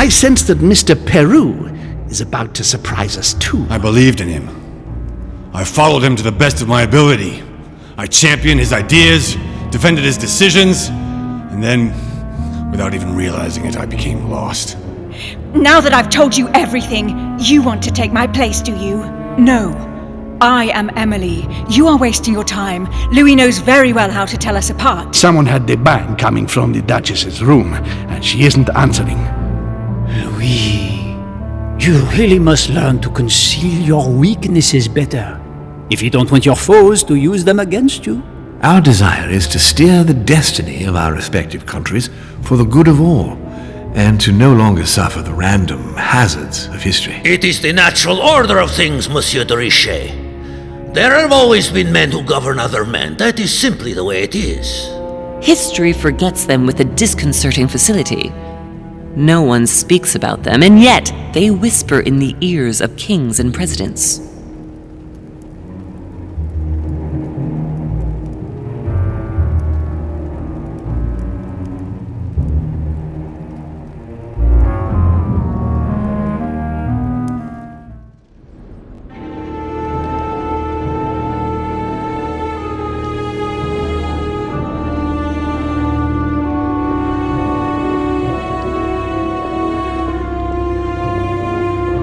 I sense that Mr. Peru is about to surprise us too. I believed in him. I followed him to the best of my ability. I championed his ideas, defended his decisions, and then, without even realizing it, I became lost. Now that I've told you everything, you want to take my place, do you? No. I am Emily. You are wasting your time. Louis knows very well how to tell us apart. Someone had the bang coming from the Duchess's room, and she isn't answering. Louis, you really must learn to conceal your weaknesses better, if you don't want your foes to use them against you. Our desire is to steer the destiny of our respective countries for the good of all, and to no longer suffer the random hazards of history. It is the natural order of things, Monsieur de Richet. There have always been men who govern other men. That is simply the way it is. History forgets them with a disconcerting facility. No one speaks about them, and yet they whisper in the ears of kings and presidents.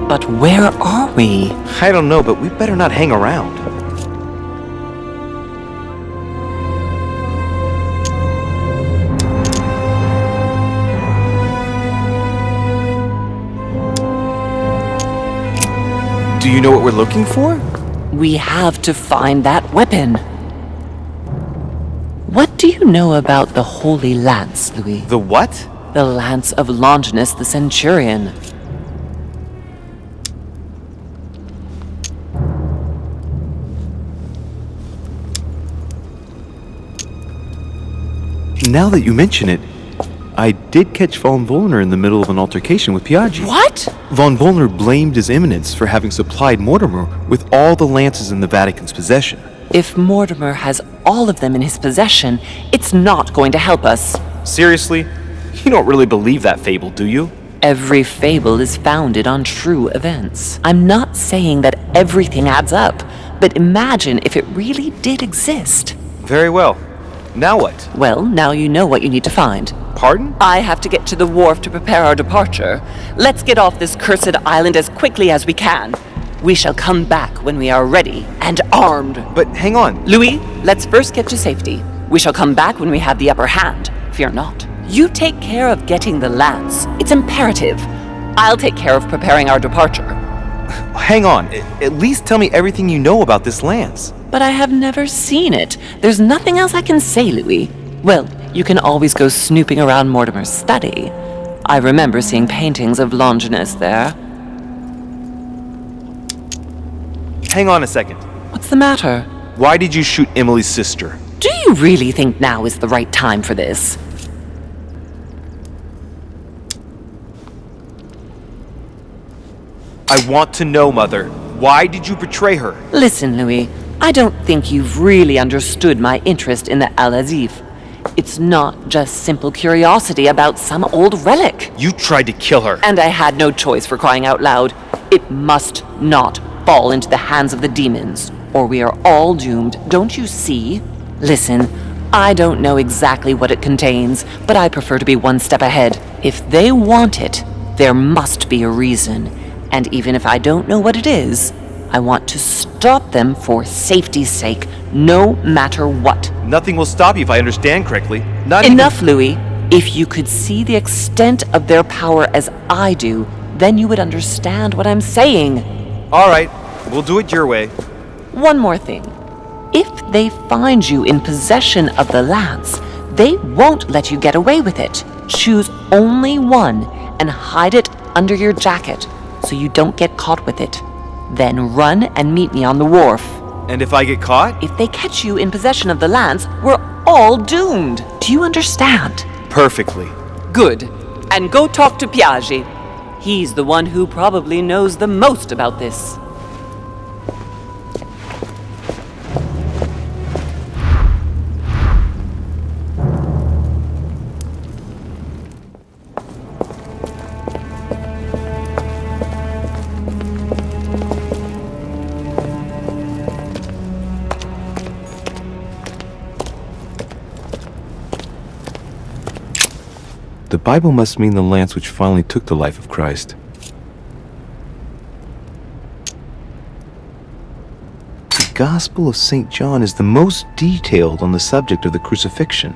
But where are we? I don't know, but we better not hang around. Do you know what we're looking for? We have to find that weapon. What do you know about the Holy Lance, Louis? The what? The Lance of Longinus the Centurion. Now that you mention it, I did catch Von Wollner in the middle of an altercation with Piaggi. What? Von Wollner blamed His Eminence for having supplied Mortimer with all the lances in the Vatican's possession. If Mortimer has all of them in his possession, it's not going to help us. Seriously? You don't really believe that fable, do you? Every fable is founded on true events. I'm not saying that everything adds up, but imagine if it really did exist. Very well. Now what? Well, now you know what you need to find. Pardon? I have to get to the wharf to prepare our departure. Let's get off this cursed island as quickly as we can. We shall come back when we are ready and armed. But hang on. Louis, let's first get to safety. We shall come back when we have the upper hand. Fear not. You take care of getting the lance. It's imperative. I'll take care of preparing our departure. Hang on. At least tell me everything you know about this lance. But I have never seen it. There's nothing else I can say, Louis. Well, you can always go snooping around Mortimer's study. I remember seeing paintings of Longinus there. Hang on a second. What's the matter? Why did you shoot Emily's sister? Do you really think now is the right time for this? I want to know, Mother. Why did you betray her? Listen, Louis. I don't think you've really understood my interest in the Al-Azif. It's not just simple curiosity about some old relic. You tried to kill her. And I had no choice, for crying out loud. It must not fall into the hands of the demons, or we are all doomed, don't you see? Listen, I don't know exactly what it contains, but I prefer to be one step ahead. If they want it, there must be a reason. And even if I don't know what it is, I want to stop them for safety's sake, no matter what. Nothing will stop you if I understand correctly. Enough, Louis. If you could see the extent of their power as I do, then you would understand what I'm saying. All right, we'll do it your way. One more thing. If they find you in possession of the lance, they won't let you get away with it. Choose only one and hide it under your jacket so you don't get caught with it. Then run and meet me on the wharf. And if I get caught? If they catch you in possession of the lance, we're all doomed. Do you understand? Perfectly. Good. And go talk to Piaggi. He's the one who probably knows the most about this. The Bible must mean the lance which finally took the life of Christ. The Gospel of St. John is the most detailed on the subject of the crucifixion.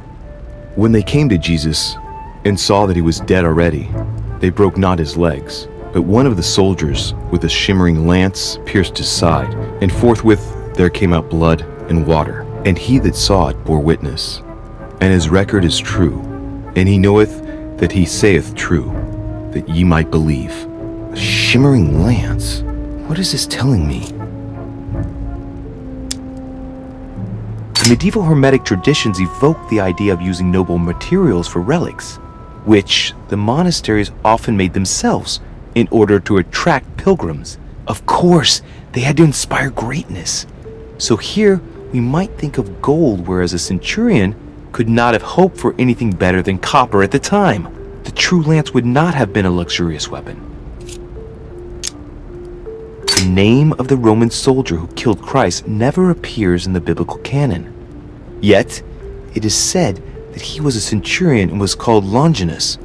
When they came to Jesus and saw that he was dead already, they broke not his legs, but one of the soldiers with a shimmering lance pierced his side, and forthwith there came out blood and water. And he that saw it bore witness, and his record is true, and he knoweth that he saith true, that ye might believe. A shimmering lance? What is this telling me? The medieval Hermetic traditions evoke the idea of using noble materials for relics, which the monasteries often made themselves in order to attract pilgrims. Of course, they had to inspire greatness. So here, we might think of gold, whereas a centurion could not have hoped for anything better than copper at the time. The true lance would not have been a luxurious weapon. The name of the Roman soldier who killed Christ never appears in the biblical canon. Yet, it is said that he was a centurion and was called Longinus.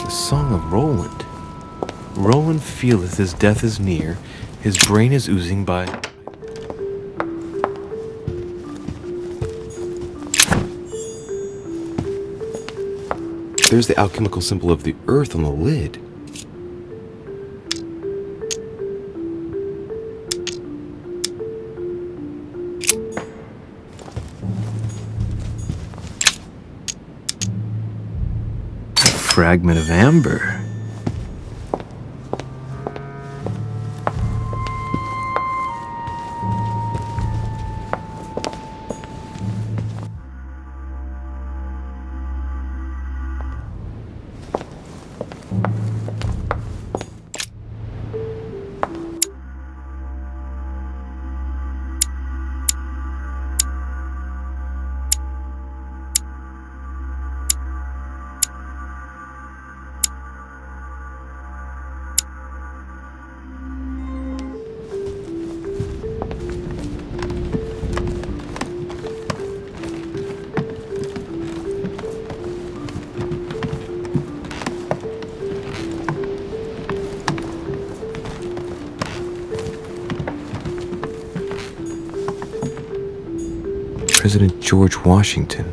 Song of Roland. Roland feeleth his death is near, his brain is oozing by... There's the alchemical symbol of the earth on the lid. Fragment of amber. President George Washington.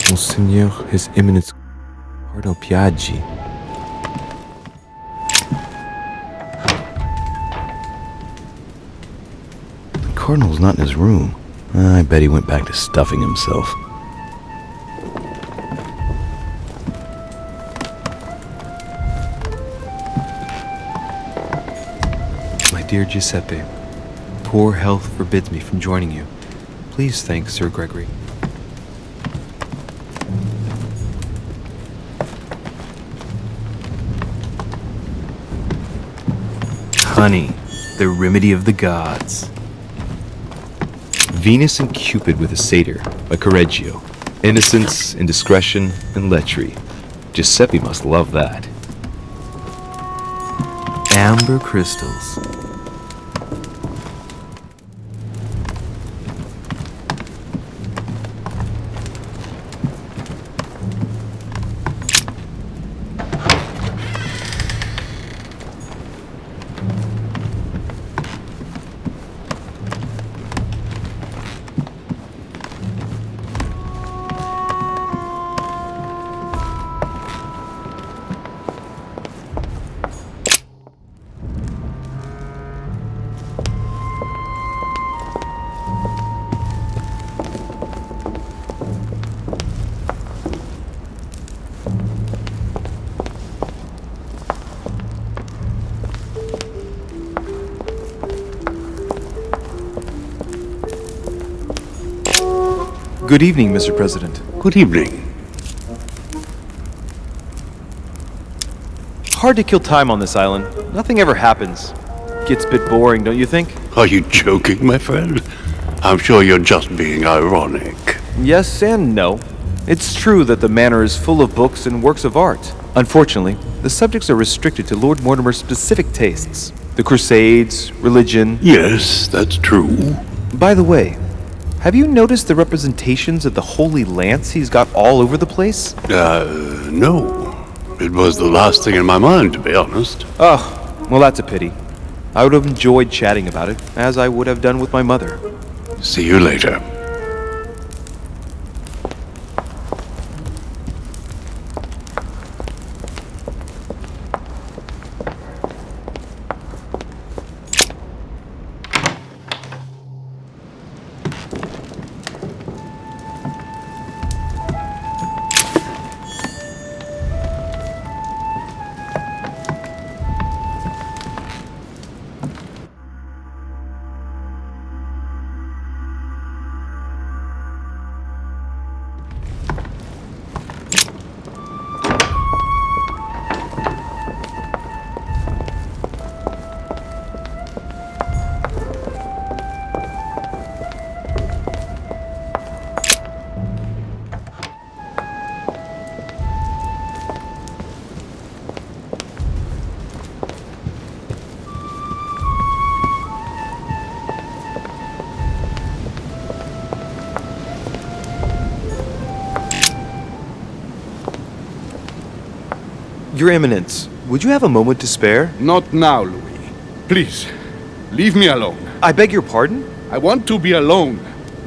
Monseigneur, His Eminence Cardinal Piaggi. The Cardinal's not in his room. I bet he went back to stuffing himself. My dear Giuseppe, poor health forbids me from joining you. Please thank Sir Gregory. Honey, the remedy of the gods. Venus and Cupid with a satyr by Correggio. Innocence, indiscretion, and lechery. Giuseppe must love that. Amber crystals. Good evening, Mr. President. Good evening. Hard to kill time on this island. Nothing ever happens. Gets a bit boring, don't you think? Are you joking, my friend? I'm sure you're just being ironic. Yes and no. It's true that the manor is full of books and works of art. Unfortunately, the subjects are restricted to Lord Mortimer's specific tastes. The Crusades, religion... Yes, that's true. By the way, have you noticed the representations of the Holy Lance he's got all over the place? No. It was the last thing in my mind, to be honest. Oh, well that's a pity. I would have enjoyed chatting about it, as I would have done with my mother. See you later. Your Eminence, would you have a moment to spare? Not now, Louis. Please, leave me alone. I beg your pardon? I want to be alone.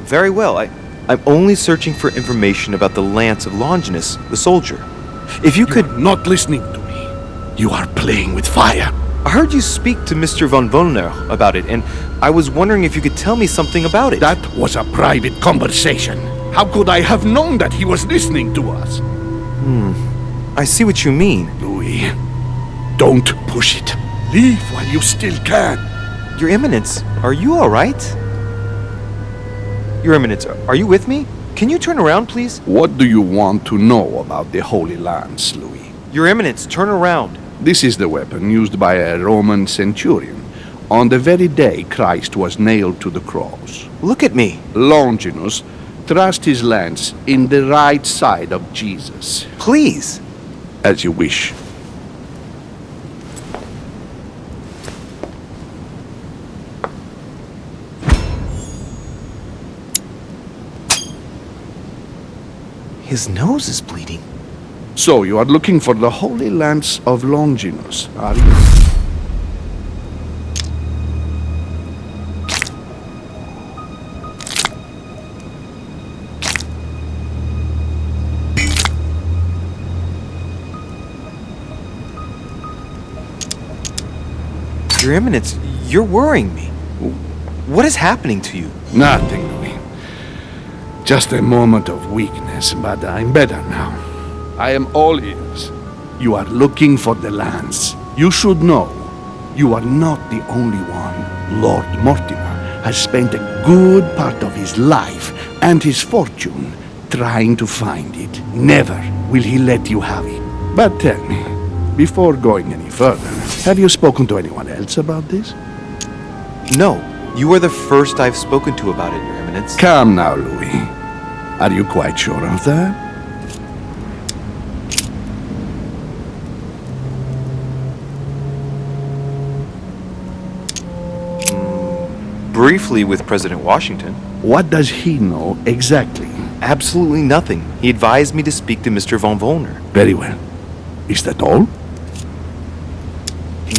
Very well. I'm only searching for information about the Lance of Longinus, the soldier. If you could... You're not listening to me. You are playing with fire. I heard you speak to Mr. von Wollner about it, and I was wondering if you could tell me something about it. That was a private conversation. How could I have known that he was listening to us? I see what you mean. Louis, don't push it. Leave while you still can. Your Eminence, are you all right? Your Eminence, are you with me? Can you turn around, please? What do you want to know about the Holy Lance, Louis? Your Eminence, turn around. This is the weapon used by a Roman centurion on the very day Christ was nailed to the cross. Look at me. Longinus thrust his lance in the right side of Jesus. Please. As you wish. His nose is bleeding. So you are looking for the Holy Lance of Longinus, are you? Your Eminence, you're worrying me. What is happening to you? Nothing, Louis. Just a moment of weakness, but I'm better now. I am all ears. You are looking for the lance. You should know, you are not the only one. Lord Mortimer has spent a good part of his life and his fortune trying to find it. Never will he let you have it. But tell me, before going any further, have you spoken to anyone else about this? No, you are the first I've spoken to about it, Your Eminence. Eminence. Come now, Louis. Are you quite sure of that? Briefly with President Washington. What does he know exactly? Absolutely nothing. He advised me to speak to Mr. von Wollner. Very well. Is that all?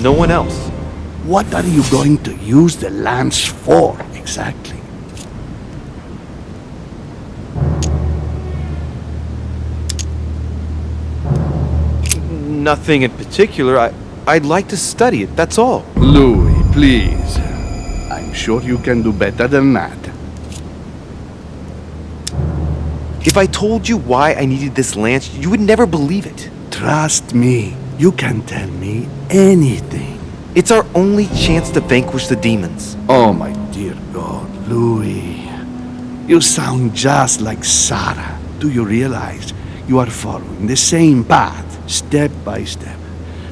No one else. What are you going to use the lance for, exactly? Nothing in particular. I'd like to study it, that's all. Louis, please. I'm sure you can do better than that. If I told you why I needed this lance, you would never believe it. Trust me, you can tell me anything. It's our only chance to vanquish the demons. Oh, my dear God, Louis. You sound just like Sarah. Do you realize you are following the same path, step by step?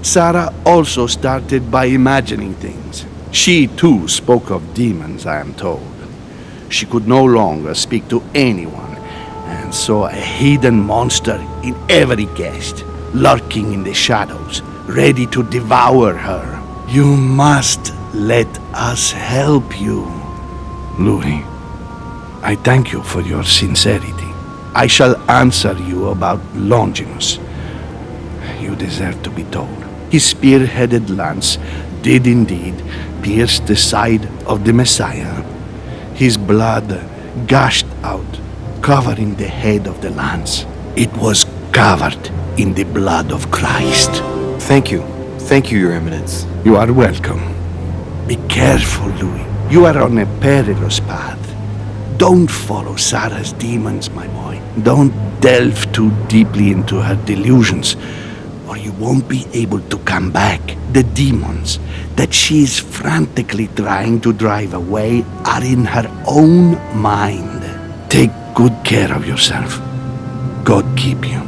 Sarah also started by imagining things. She too spoke of demons, I am told. She could no longer speak to anyone, and saw a hidden monster in every guest, lurking in the shadows, ready to devour her. You must let us help you. Louis, I thank you for your sincerity. I shall answer you about Longinus. You deserve to be told. His spear-headed lance did indeed pierce the side of the Messiah. His blood gushed out, covering the head of the lance. It was covered in the blood of Christ. Thank you. Thank you, Your Eminence. You are welcome. Be careful, Louis. You are on a perilous path. Don't follow Sarah's demons, my boy. Don't delve too deeply into her delusions, or you won't be able to come back. The demons that she is frantically trying to drive away are in her own mind. Take good care of yourself. God keep you.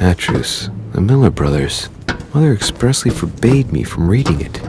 Atrus, the Miller brothers. Mother expressly forbade me from reading it.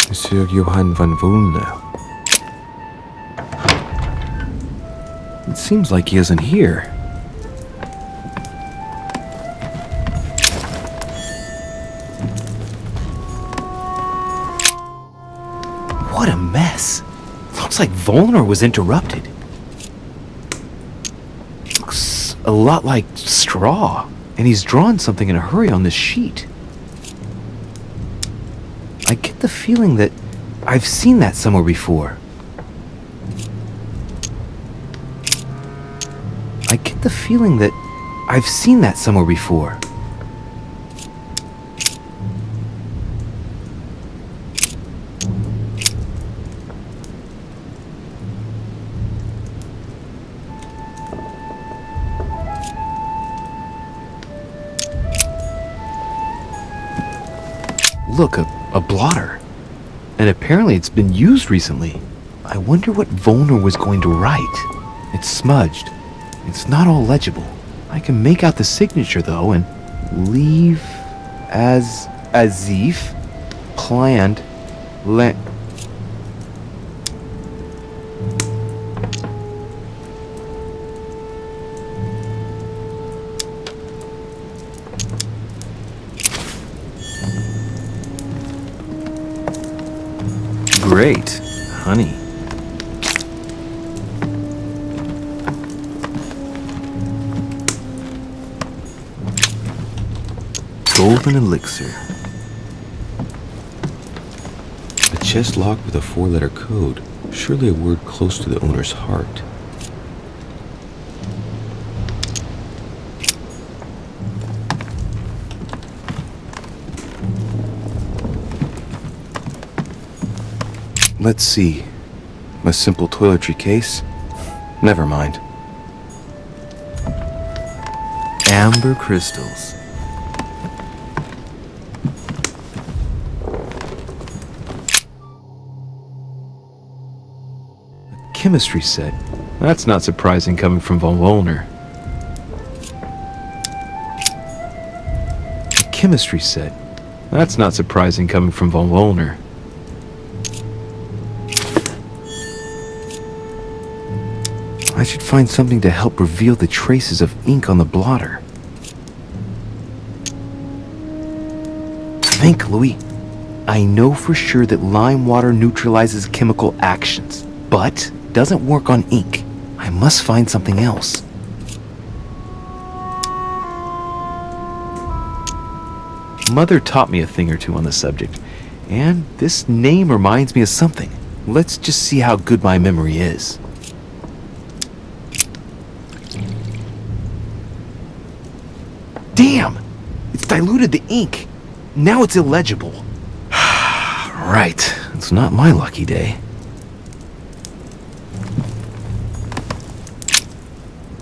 Monsieur Johann von Wollner. It seems like he isn't here. What a mess. Looks like Volner was interrupted. Looks a lot like straw. And he's drawn something in a hurry on this sheet. I get the feeling that I've seen that somewhere before. I get the feeling that I've seen that somewhere before. Look, a blotter. And apparently it's been used recently. I wonder what Volner was going to write. It's smudged. It's not all legible. I can make out the signature though, and leave as if planned Great, honey. Golden elixir. A chest locked with a 4-letter code. Surely a word close to the owner's heart. Let's see. A simple toiletry case? Never mind. Amber crystals. A chemistry set. That's not surprising coming from von Volner. A chemistry set. That's not surprising coming from von Volner. I should find something to help reveal the traces of ink on the blotter. Think, Louis. I know for sure that lime water neutralizes chemical actions, but doesn't work on ink. I must find something else. Mother taught me a thing or two on the subject, and this name reminds me of something. Let's just see how good my memory is. Damn! It's diluted the ink. Now it's illegible. Right. It's not my lucky day.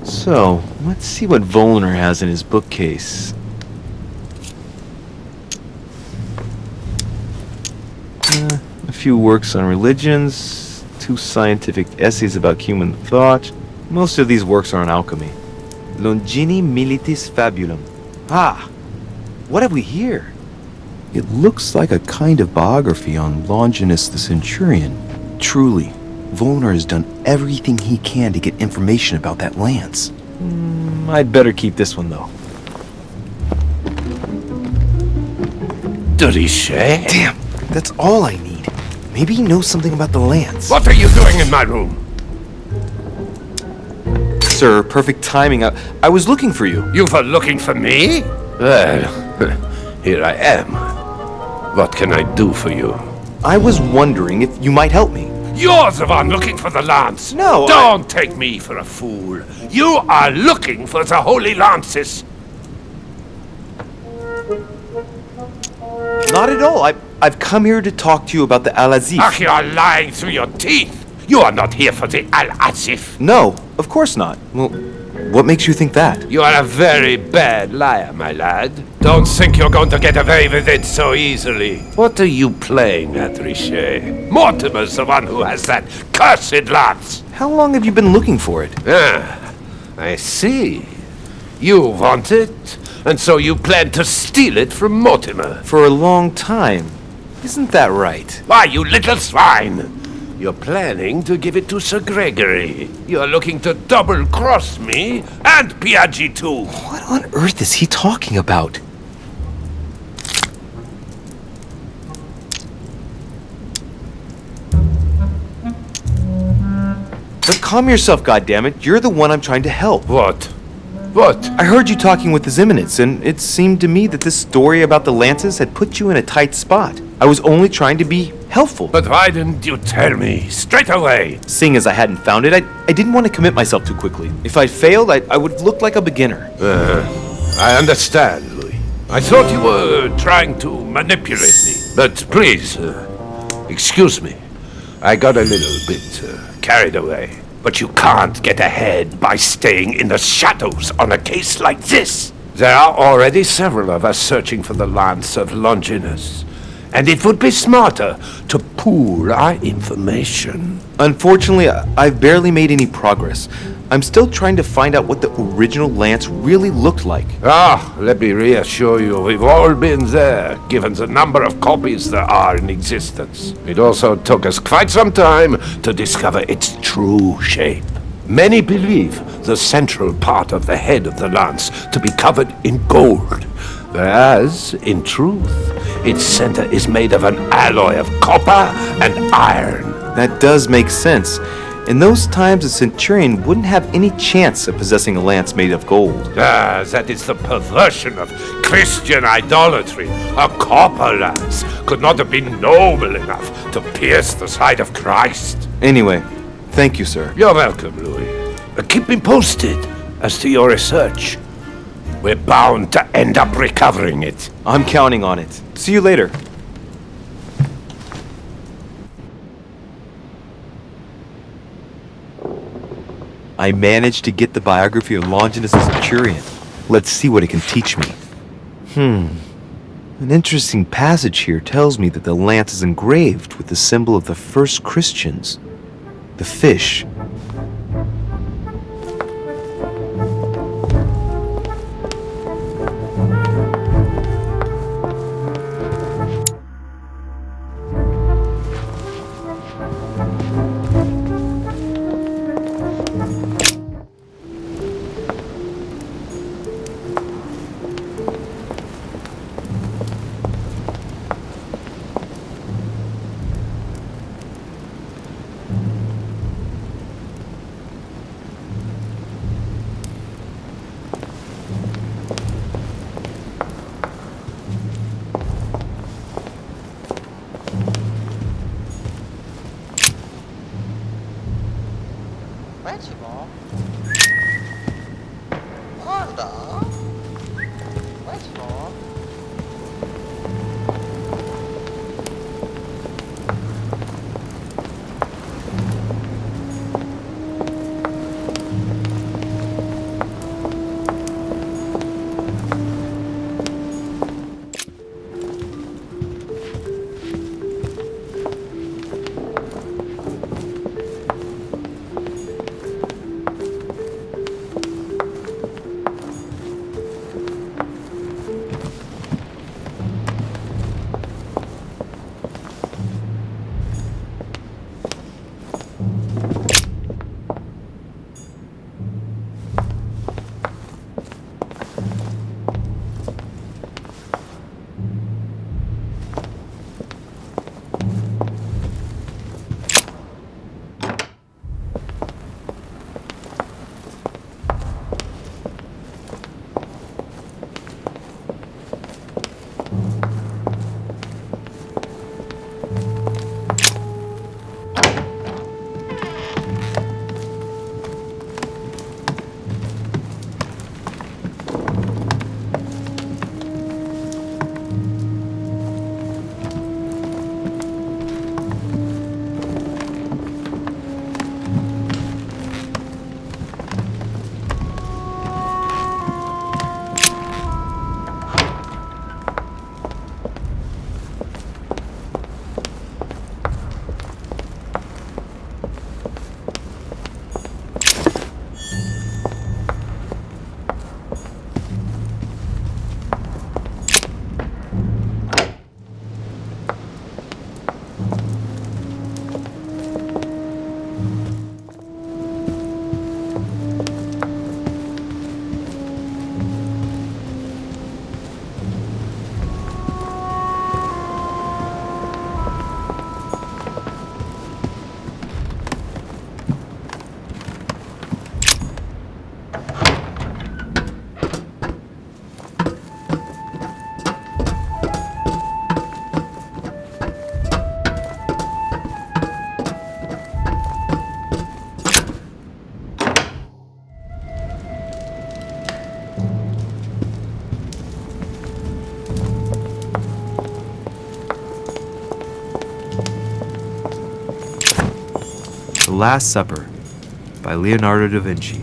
So, let's see what Volner has in his bookcase. A few works on religions, 2 scientific essays about human thought. Most of these works are on alchemy. Longini Militis Fabulum. Ah, what have we here? It looks like a kind of biography on Longinus the Centurion. Truly, Volner has done everything he can to get information about that lance. I'd better keep this one though. Richet? Damn, that's all I need. Maybe he knows something about the lance. What are you doing in my room? Sir, perfect timing. I was looking for you. You were looking for me? Well, here I am. What can I do for you? I was wondering if you might help me. You're the one looking for the lance. No, Don't take me for a fool. You are looking for the holy lances. Not at all. I've come here to talk to you about the Al-Azif. Ach, you are lying through your teeth. You are not here for the Al-Azif. No, of course not. Well, what makes you think that? You are a very bad liar, my lad. Don't think you're going to get away with it so easily. What are you playing at, Richet? Mortimer's the one who has that cursed lance. How long have you been looking for it? Ah, I see. You want it, and so you plan to steal it from Mortimer. For a long time. Isn't that right? Why, you little swine! You're planning to give it to Sir Gregory. You're looking to double-cross me and Piaggi too. What on earth is he talking about? calm yourself, goddammit. You're the one I'm trying to help. What? What? I heard you talking with His Eminence, and it seemed to me that this story about the lances had put you in a tight spot. I was only trying to be helpful. But why didn't you tell me straight away? Seeing as I hadn't found it, I didn't want to commit myself too quickly. If I'd failed, I would look like a beginner. I understand, Louis. I thought you were trying to manipulate me. But please, excuse me. I got a little bit carried away. But you can't get ahead by staying in the shadows on a case like this. There are already several of us searching for the Lance of Longinus. And it would be smarter to pool our information. Unfortunately, I've barely made any progress. I'm still trying to find out what the original lance really looked like. Let me reassure you, we've all been there, given the number of copies there are in existence. It also took us quite some time to discover its true shape. Many believe the central part of the head of the lance to be covered in gold, whereas, in truth, its center is made of an alloy of copper and iron. That does make sense. In those times, a centurion wouldn't have any chance of possessing a lance made of gold. That is the perversion of Christian idolatry. A copper lance could not have been noble enough to pierce the side of Christ. Anyway, thank you, sir. You're welcome, Louis. Keep me posted as to your research. We're bound to end up recovering it. I'm counting on it. See you later. I managed to get the biography of Longinus the Centurion. Let's see what it can teach me. An interesting passage here tells me that the lance is engraved with the symbol of the first Christians, the fish. Last Supper by Leonardo da Vinci.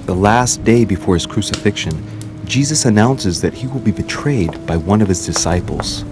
The last day before his crucifixion, Jesus announces that he will be betrayed by one of his disciples.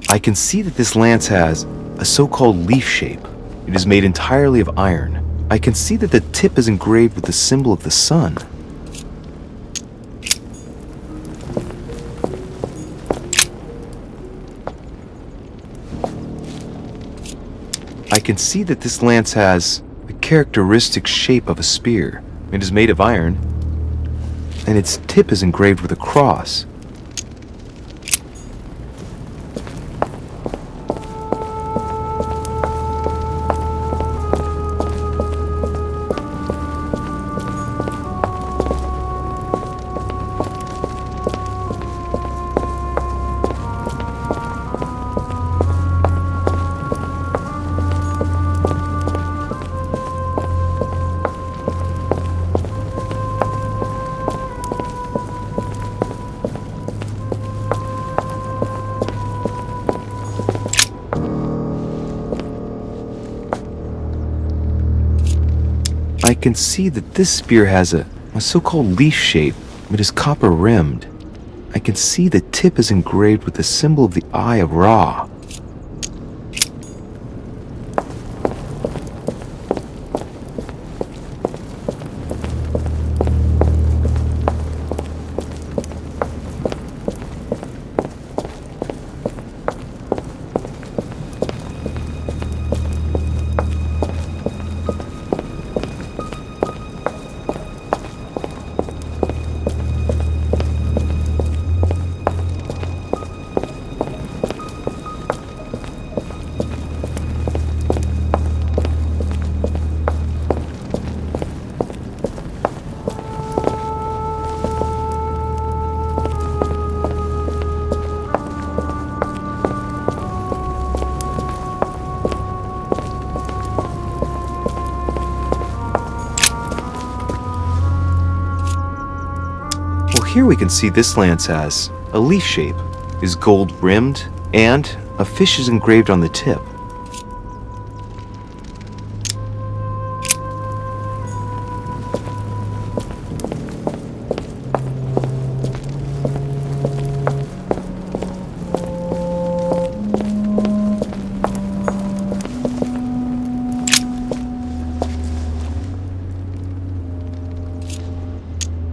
I can see that this lance has a so-called leaf shape. It is made entirely of iron. I can see that the tip is engraved with the symbol of the sun. I can see that this lance has the characteristic shape of a spear. It is made of iron, and its tip is engraved with a cross. I can see that this spear has a so-called leaf shape. It is copper rimmed. I can see the tip is engraved with the symbol of the Eye of Ra. Here we can see this lance has a leaf shape, is gold rimmed, and a fish is engraved on the tip.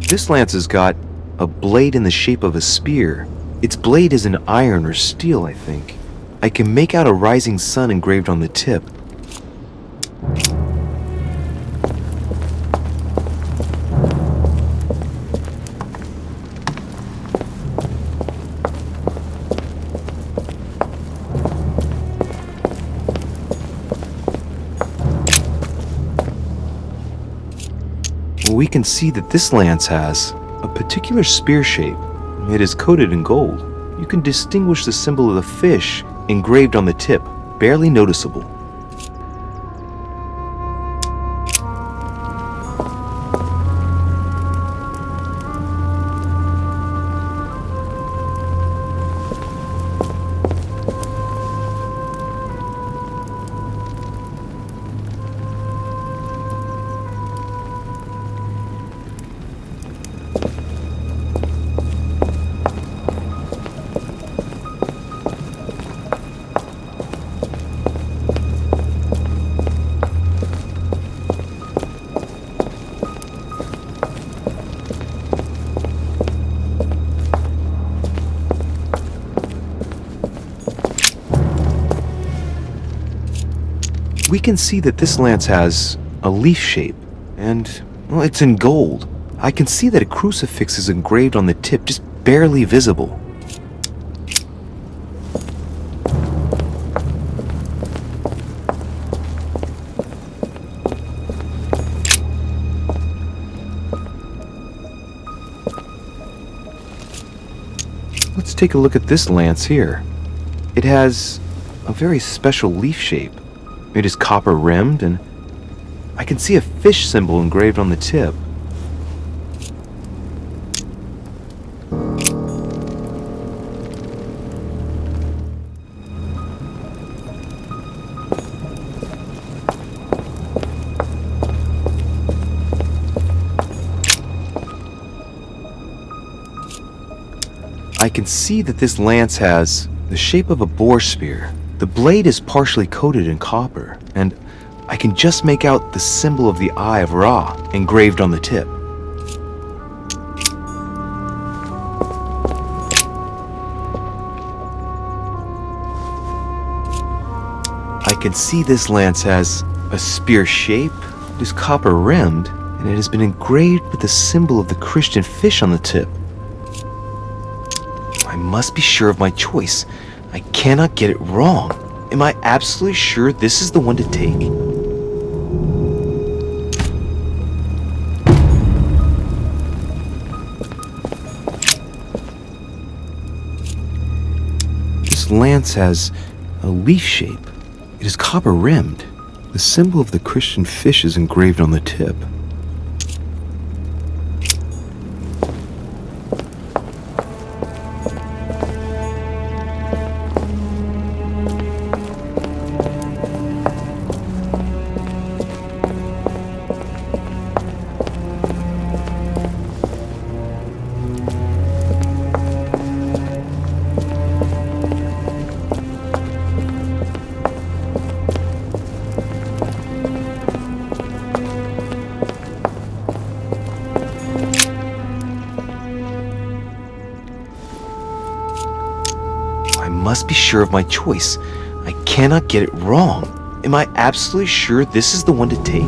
This lance has got a blade in the shape of a spear. Its blade is in iron or steel, I think. I can make out a rising sun engraved on the tip. We can see that this lance has a particular spear shape. It is coated in gold. You can distinguish the symbol of the fish engraved on the tip, barely noticeable. We can see that this lance has a leaf shape, and, well, it's in gold. I can see that a crucifix is engraved on the tip, just barely visible. Let's take a look at this lance here. It has a very special leaf shape. It is copper rimmed, and I can see a fish symbol engraved on the tip. I can see that this lance has the shape of a boar spear. The blade is partially coated in copper, and I can just make out the symbol of the Eye of Ra engraved on the tip. I can see this lance has a spear shape, it is copper rimmed, and it has been engraved with the symbol of the Christian fish on the tip. I must be sure of my choice. I cannot get it wrong. Am I absolutely sure this is the one to take? This lance has a leaf shape. It is copper rimmed. The symbol of the Christian fish is engraved on the tip. I must be sure of my choice. I cannot get it wrong. Am I absolutely sure this is the one to take?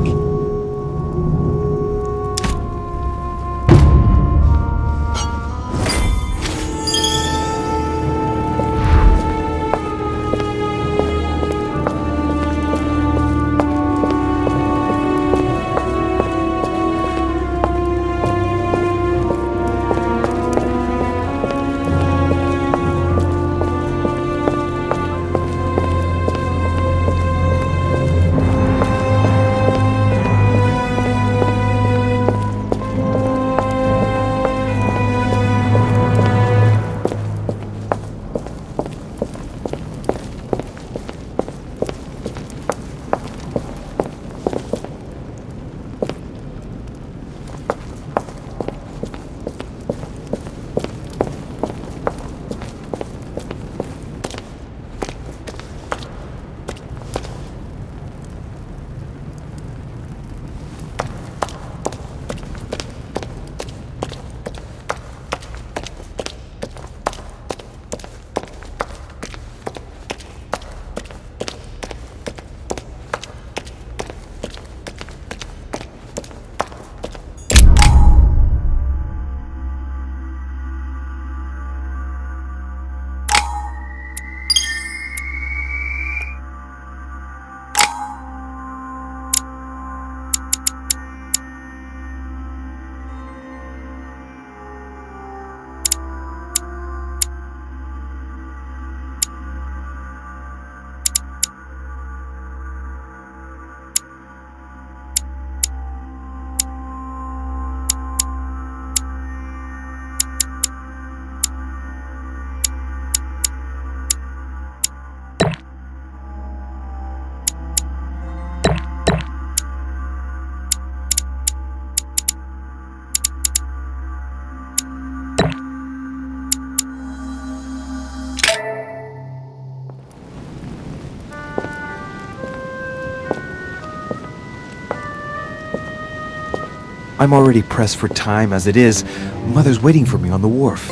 I'm already pressed for time as it is. Mother's waiting for me on the wharf.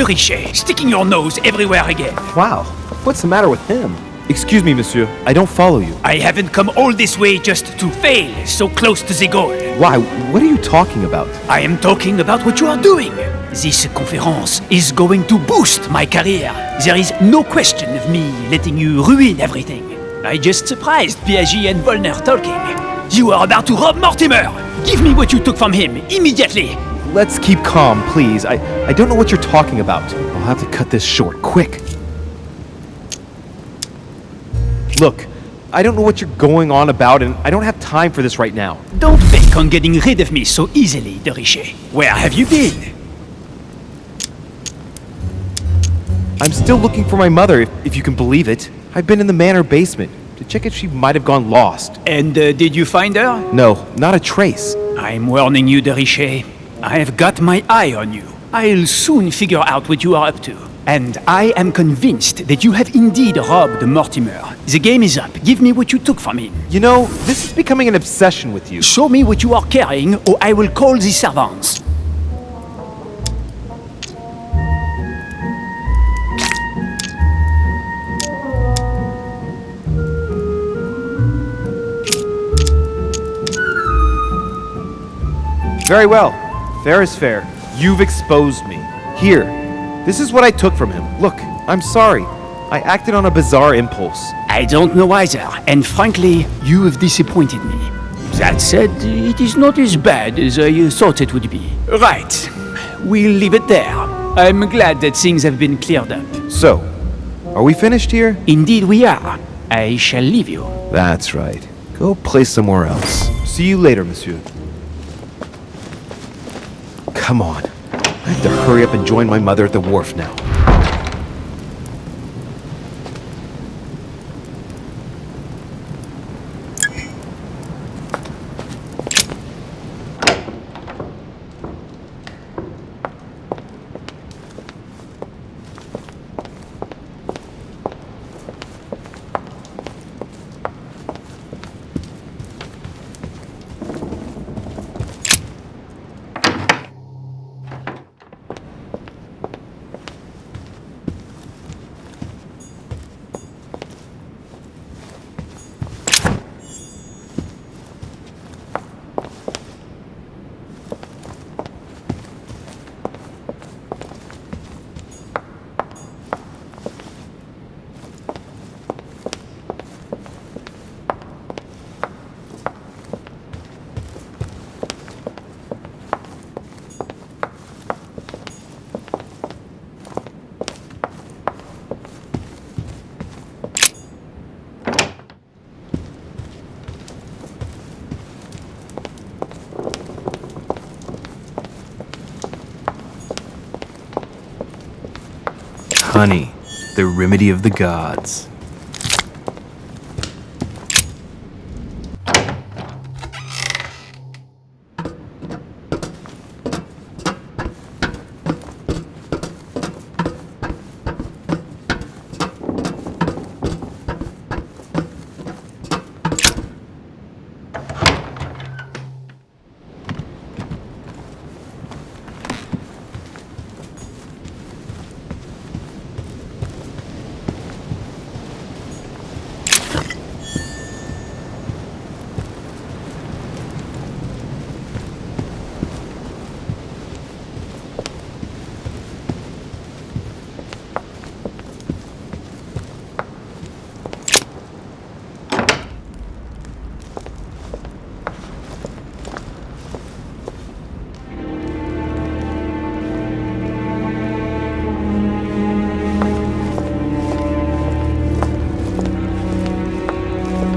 de Richet, sticking your nose everywhere again. Wow, what's the matter with him? Excuse me, monsieur, I don't follow you. I haven't come all this way just to fail so close to the goal. Why? What are you talking about? I am talking about what you are doing. This conference is going to boost my career. There is no question of me letting you ruin everything. I just surprised Piaget and Volner talking. You are about to rob Mortimer. Give me what you took from him, immediately. Let's keep calm, please. I don't know what you're talking about. I'll have to cut this short, quick. Look, I don't know what you're going on about, and I don't have time for this right now. Don't bank on getting rid of me so easily, de Richet. Where have you been? I'm still looking for my mother, if you can believe it. I've been in the manor basement to check if she might have gone lost. And did you find her? No, not a trace. I'm warning you, de Richet. I have got my eye on you. I'll soon figure out what you are up to. And I am convinced that you have indeed robbed Mortimer. The game is up. Give me what you took from him. You know, this is becoming an obsession with you. Show me what you are carrying, or I will call the servants. Very well. Fair is fair. You've exposed me. Here. This is what I took from him. Look, I'm sorry. I acted on a bizarre impulse. I don't know either, and frankly, you have disappointed me. That said, it is not as bad as I thought it would be. Right. We'll leave it there. I'm glad that things have been cleared up. So, are we finished here? Indeed we are. I shall leave you. That's right. Go play somewhere else. See you later, monsieur. Come on. I have to hurry up and join my mother at the wharf now. Honey, the remedy of the gods.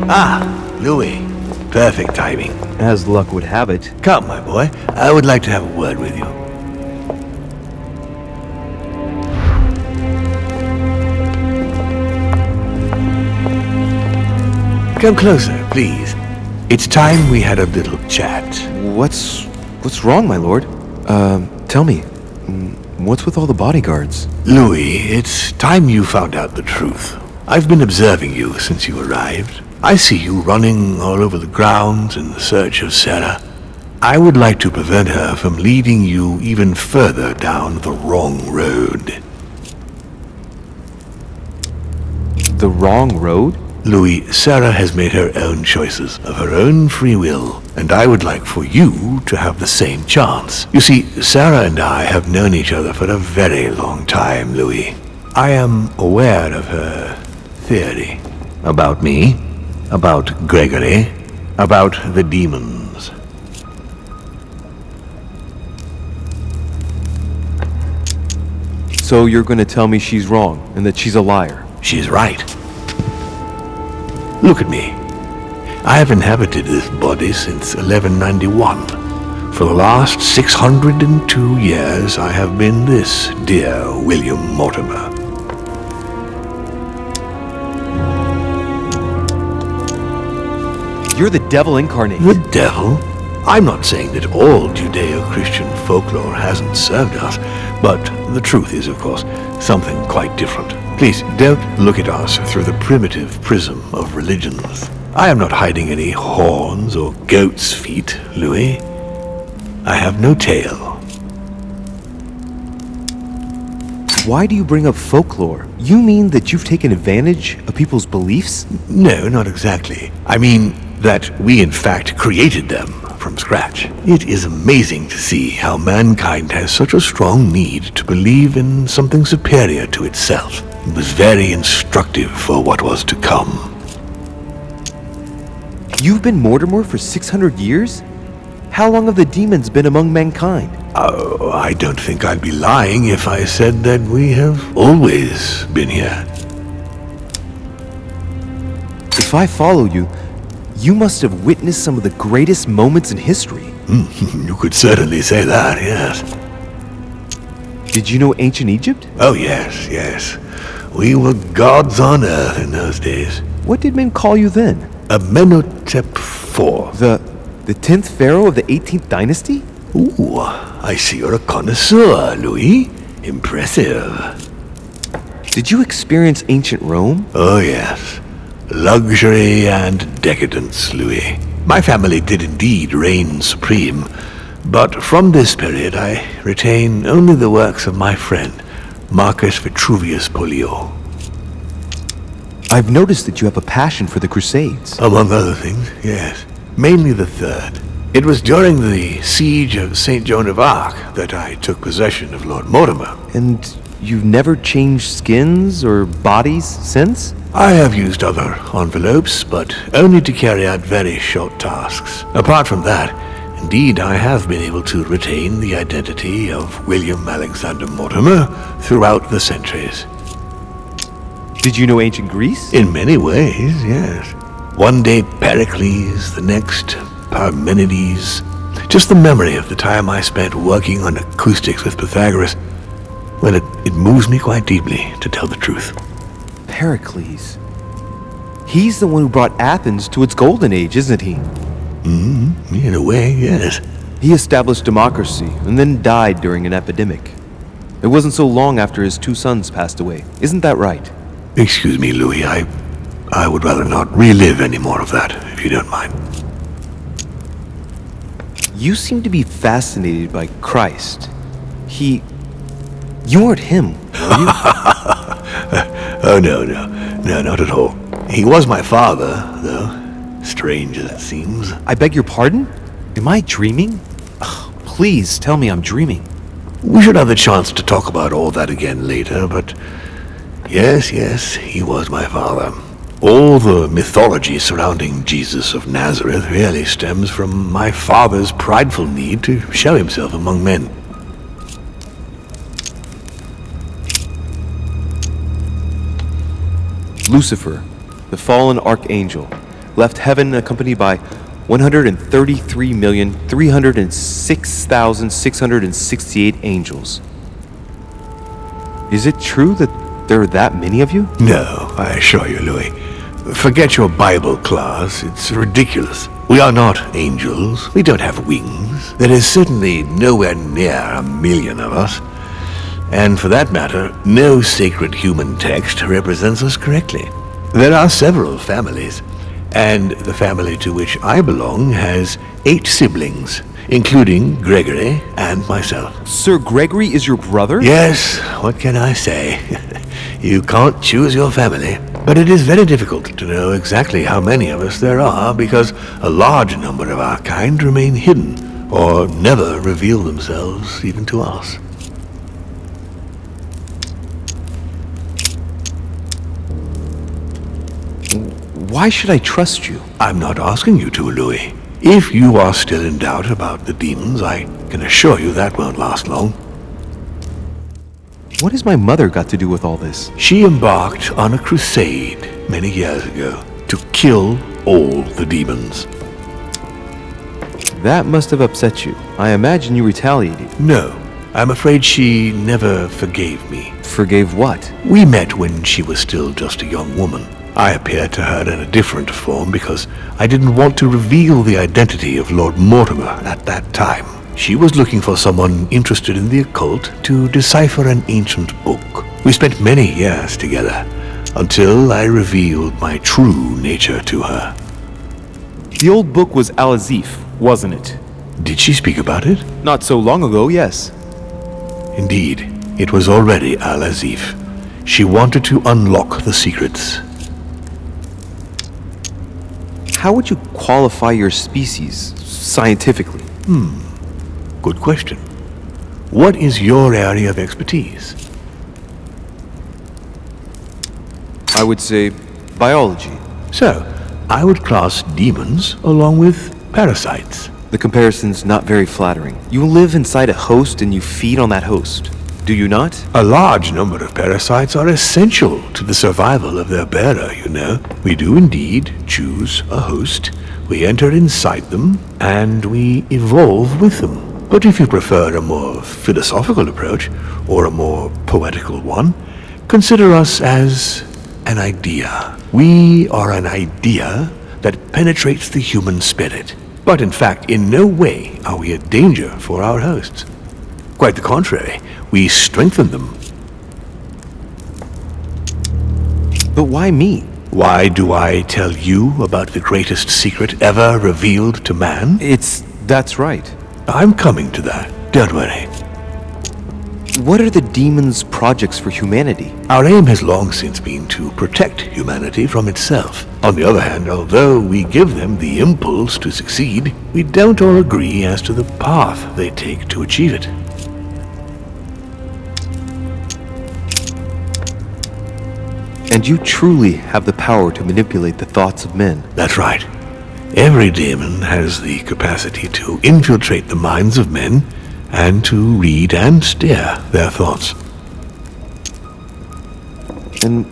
Ah, Louis. Perfect timing. As luck would have it. Come, my boy. I would like to have a word with you. Come closer, please. It's time we had a little chat. What's wrong, my lord? Tell me. What's with all the bodyguards? Louis, it's time you found out the truth. I've been observing you since you arrived. I see you running all over the grounds in the search of Sarah. I would like to prevent her from leading you even further down the wrong road. The wrong road? Louis, Sarah has made her own choices of her own free will, and I would like for you to have the same chance. You see, Sarah and I have known each other for a very long time, Louis. I am aware of her theory. About me, about Gregory, about the demons. So you're going to tell me she's wrong and that she's a liar? She's right. Look at me. I have inhabited this body since 1191. For the last 602 years, I have been this dear William Mortimer. You're the devil incarnate. The devil? I'm not saying that all Judeo-Christian folklore hasn't served us, but the truth is, of course, something quite different. Please, don't look at us through the primitive prism of religions. I am not hiding any horns or goat's feet, Louis. I have no tail. Why do you bring up folklore? You mean that you've taken advantage of people's beliefs? No, not exactly. I mean that we in fact created them from scratch. It is amazing to see how mankind has such a strong need to believe in something superior to itself. It was very instructive for what was to come. You've been Mortimer for 600 years? How long have the demons been among mankind? Oh, I don't think I'd be lying if I said that we have always been here. If I follow you, you must have witnessed some of the greatest moments in history. You could certainly say that, yes. Did you know ancient Egypt? Oh, yes, yes. We were gods on earth in those days. What did men call you then? Amenhotep IV. The 10th pharaoh of the 18th dynasty? Ooh, I see you're a connoisseur, Louis. Impressive. Did you experience ancient Rome? Oh, yes. Luxury and decadence, Louis. My family did indeed reign supreme, but from this period I retain only the works of my friend, Marcus Vitruvius Pollio. I've noticed that you have a passion for the Crusades. Among other things, yes. Mainly the third. It was during the siege of St. Joan of Arc that I took possession of Lord Mortimer. And you've never changed skins or bodies since? I have used other envelopes, but only to carry out very short tasks. Apart from that, indeed I have been able to retain the identity of William Alexander Mortimer throughout the centuries. Did you know ancient Greece? In many ways, yes. One day Pericles, the next Parmenides. Just the memory of the time I spent working on acoustics with Pythagoras, well, it moves me quite deeply, to tell the truth. Pericles. He's the one who brought Athens to its golden age, isn't he? In a way, yes. He established democracy and then died during an epidemic. It wasn't so long after his 2 sons passed away. Isn't that right? Excuse me, Louis, I would rather not relive any more of that, if you don't mind. You seem to be fascinated by Christ. You weren't him, were you? Oh, no, not at all. He was my father, though. Strange as it seems. I beg your pardon? Am I dreaming? Ugh, please tell me I'm dreaming. We should have the chance to talk about all that again later, but yes, he was my father. All the mythology surrounding Jesus of Nazareth really stems from my father's prideful need to show himself among men. Lucifer, the fallen archangel, left heaven accompanied by 133,306,668 angels. Is it true that there are that many of you? No, I assure you, Louis. Forget your Bible class. It's ridiculous. We are not angels. We don't have wings. There is certainly nowhere near 1 million of us. And for that matter, no sacred human text represents us correctly. There are several families, And the family to which I belong has 8 siblings, including Gregory and myself. Sir Gregory is your brother? Yes, what can I say? You can't choose your family. But it is very difficult to know exactly how many of us there are because a large number of our kind remain hidden or never reveal themselves even to us. Why should I trust you? I'm not asking you to, Louis. If you are still in doubt about the demons, I can assure you that won't last long. What has my mother got to do with all this? She embarked on a crusade many years ago to kill all the demons. That must have upset you. I imagine you retaliated. No, I'm afraid she never forgave me. Forgave what? We met when she was still just a young woman. I appeared to her in a different form because I didn't want to reveal the identity of Lord Mortimer at that time. She was looking for someone interested in the occult to decipher an ancient book. We spent many years together until I revealed my true nature to her. The old book was Al-Azif, wasn't it? Did she speak about it? Not so long ago, yes. Indeed, it was already Al-Azif. She wanted to unlock the secrets. How would you qualify your species, scientifically? Good question. What is your area of expertise? I would say biology. So, I would class demons along with parasites. The comparison's not very flattering. You live inside a host and you feed on that host. Do you not? A large number of parasites are essential to the survival of their bearer, you know. We do indeed choose a host, we enter inside them, and we evolve with them. But if you prefer a more philosophical approach, or a more poetical one, consider us as an idea. We are an idea that penetrates the human spirit. But in fact, in no way are we a danger for our hosts. Quite the contrary, we strengthen them. But why me? Why do I tell you about the greatest secret ever revealed to man? That's right. I'm coming to that, don't worry. What are the demons' projects for humanity? Our aim has long since been to protect humanity from itself. On the other hand, although we give them the impulse to succeed, we don't all agree as to the path they take to achieve it. And you truly have the power to manipulate the thoughts of men. That's right. Every demon has the capacity to infiltrate the minds of men and to read and steer their thoughts. And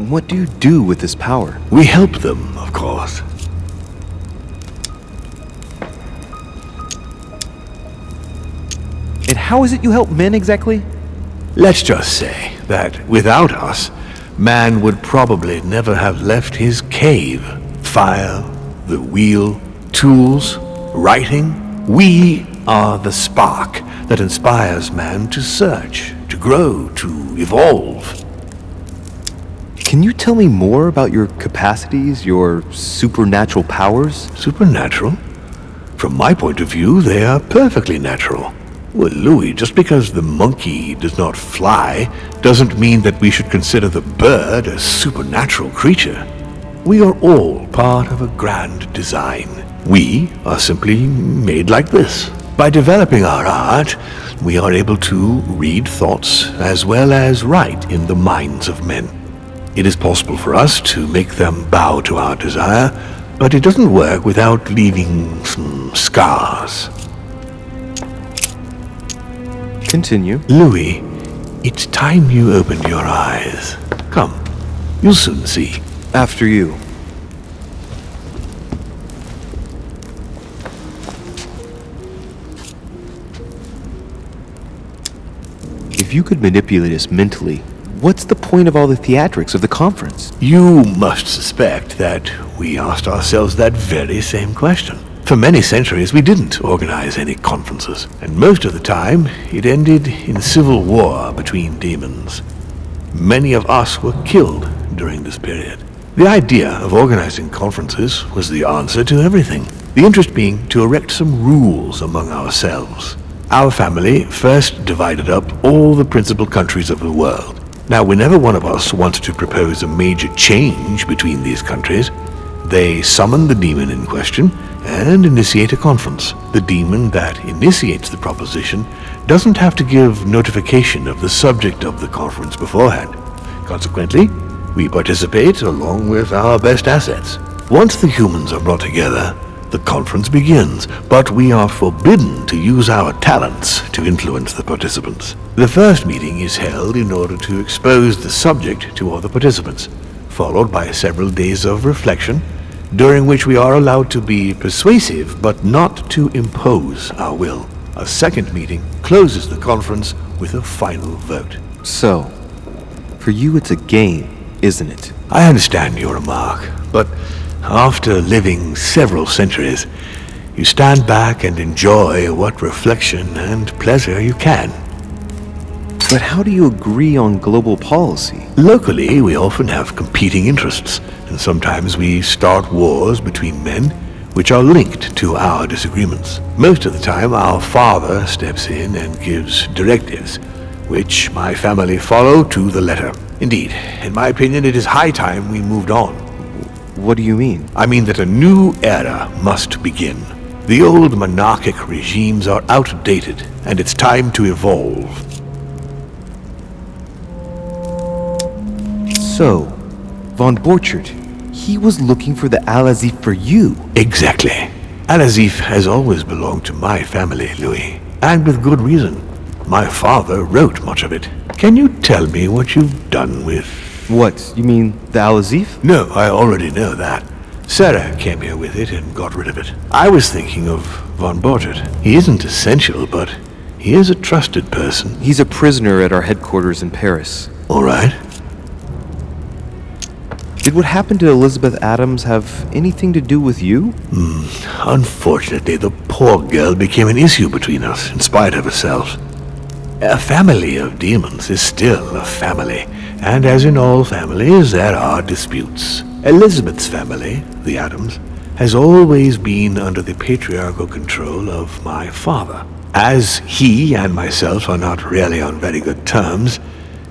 what do you do with this power? We help them, of course. And how is it you help men exactly? Let's just say that without us, man would probably never have left his cave. Fire, the wheel, tools, writing. We are the spark that inspires man to search, to grow, to evolve. Can you tell me more about your capacities, your supernatural powers? Supernatural? From my point of view, they are perfectly natural. Well, Louis, just because the monkey does not fly doesn't mean that we should consider the bird a supernatural creature. We are all part of a grand design. We are simply made like this. By developing our art, we are able to read thoughts as well as write in the minds of men. It is possible for us to make them bow to our desire, but it doesn't work without leaving some scars. Continue. Louis, it's time you opened your eyes. Come, you'll soon see. After you. If you could manipulate us mentally, what's the point of all the theatrics of the conference? You must suspect that we asked ourselves that very same question. For many centuries, we didn't organize any conferences, and most of the time, it ended in civil war between demons. Many of us were killed during this period. The idea of organizing conferences was the answer to everything. The interest being to erect some rules among ourselves. Our family first divided up all the principal countries of the world. Now, whenever one of us wanted to propose a major change between these countries, they summon the demon in question and initiate a conference. The demon that initiates the proposition doesn't have to give notification of the subject of the conference beforehand. Consequently, we participate along with our best assets. Once the humans are brought together, the conference begins, but we are forbidden to use our talents to influence the participants. The first meeting is held in order to expose the subject to all the participants, followed by several days of reflection, during which we are allowed to be persuasive but not to impose our will. A second meeting closes the conference with a final vote. So, for you it's a game, isn't it? I understand your remark, but after living several centuries, you stand back and enjoy what reflection and pleasure you can. But how do you agree on global policy? Locally, we often have competing interests, and sometimes we start wars between men which are linked to our disagreements. Most of the time, our father steps in and gives directives, which my family follow to the letter. Indeed, in my opinion, it is high time we moved on. What do you mean? I mean that a new era must begin. The old monarchic regimes are outdated, and it's time to evolve. So, Von Borchert, he was looking for the Al-Azif for you. Exactly. Al-Azif has always belonged to my family, Louis, and with good reason. My father wrote much of it. Can you tell me what you've done with... What, you mean the Al-Azif? No, I already know that. Sarah came here with it and got rid of it. I was thinking of Von Borchert. He isn't essential, but he is a trusted person. He's a prisoner at our headquarters in Paris. All right. Did what happened to Elizabeth Adams have anything to do with you? Unfortunately, the poor girl became an issue between us, in spite of herself. A family of demons is still a family, and as in all families, there are disputes. Elizabeth's family, the Adams, has always been under the patriarchal control of my father. As he and myself are not really on very good terms,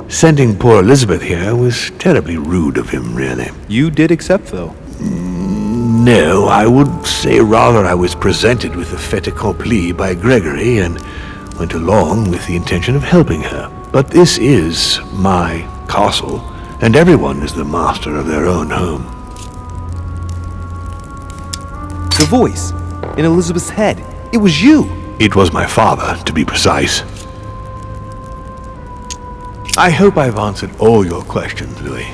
sending poor Elizabeth here was terribly rude of him, really. You did accept, though. No, I would say rather I was presented with a fait accompli by Gregory and went along with the intention of helping her. But this is my castle, and everyone is the master of their own home. The voice in Elizabeth's head. It was you. It was my father, to be precise. I hope I've answered all your questions, Louis.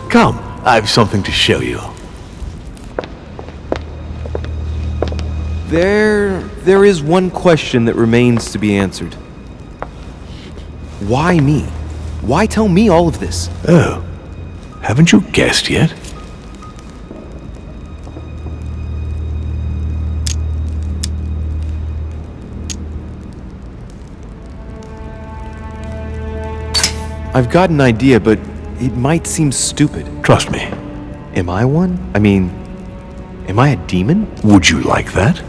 Come, I've something to show you. There is one question that remains to be answered. Why me? Why tell me all of this? Oh, haven't you guessed yet? I've got an idea, but it might seem stupid. Trust me. Am I one? I mean, am I a demon? Would you like that?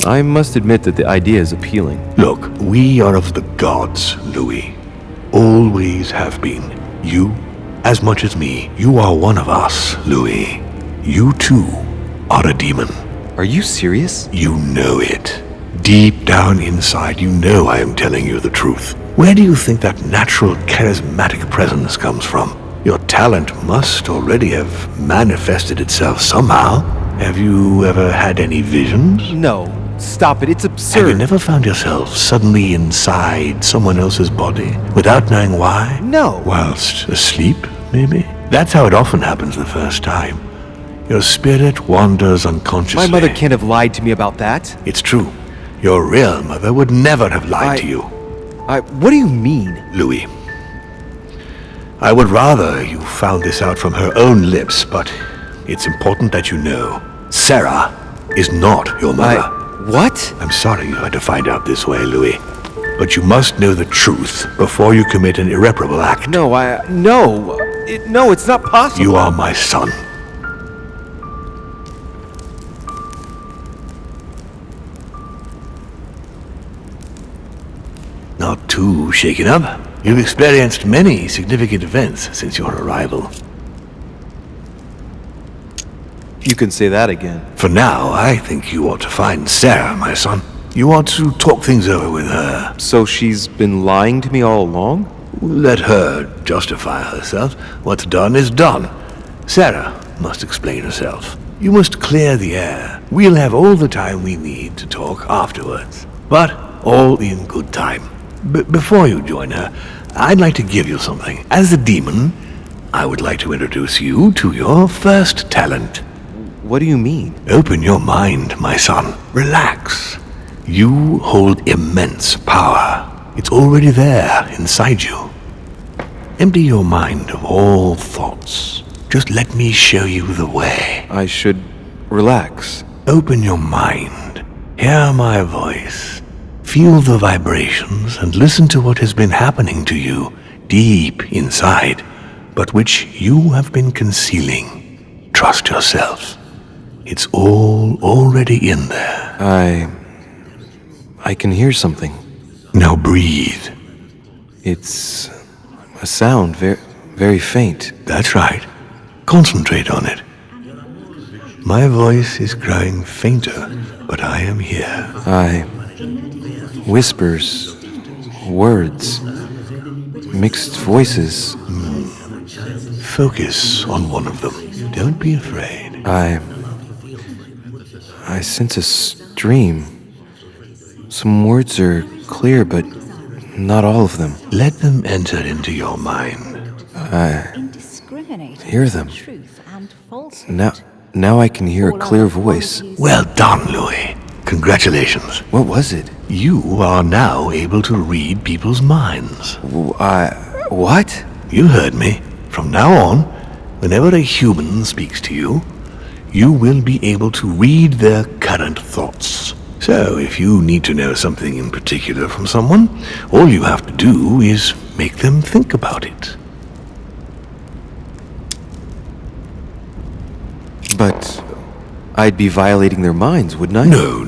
I must admit that the idea is appealing. Look, we are of the gods, Louis. Always have been. You, as much as me. You are one of us, Louis. You too are a demon. Are you serious? You know it. Deep down inside, you know I am telling you the truth. Where do you think that natural, charismatic presence comes from? Your talent must already have manifested itself somehow. Have you ever had any visions? No. Stop it. It's absurd. Have you never found yourself suddenly inside someone else's body without knowing why? No. Whilst asleep, maybe? That's how it often happens the first time. Your spirit wanders unconsciously. My mother can't have lied to me about that. It's true. Your real mother would never have lied to you. What do you mean? Louis, I would rather you found this out from her own lips, but it's important that you know. Sarah is not your mother. What? I'm sorry you had to find out this way, Louis. But you must know the truth before you commit an irreparable act. No, No, it's not possible. You are my son. Not too shaken up. You've experienced many significant events since your arrival. You can say that again. For now, I think you ought to find Sarah, my son. You ought to talk things over with her. So she's been lying to me all along? Let her justify herself. What's done is done. Sarah must explain herself. You must clear the air. We'll have all the time we need to talk afterwards. But all in good time. Before you join her, I'd like to give you something. As a demon, I would like to introduce you to your first talent. What do you mean? Open your mind, my son. Relax. You hold immense power. It's already there, inside you. Empty your mind of all thoughts. Just let me show you the way. I should relax. Open your mind. Hear my voice. Feel the vibrations and listen to what has been happening to you deep inside, but which you have been concealing. Trust yourself. It's all already in there. I can hear something. Now breathe. It's a sound, very faint. That's right. Concentrate on it. My voice is growing fainter, but I am here. Whispers, words, mixed voices. Focus on one of them. Don't be afraid. I sense a stream. Some words are clear, but not all of them. Let them enter into your mind. Hear them. Now I can hear a clear voice. Well done, Louis. Congratulations. What was it? You are now able to read people's minds. What? You heard me. From now on, whenever a human speaks to you, you will be able to read their current thoughts. So, if you need to know something in particular from someone, all you have to do is make them think about it. But I'd be violating their minds, wouldn't I? No,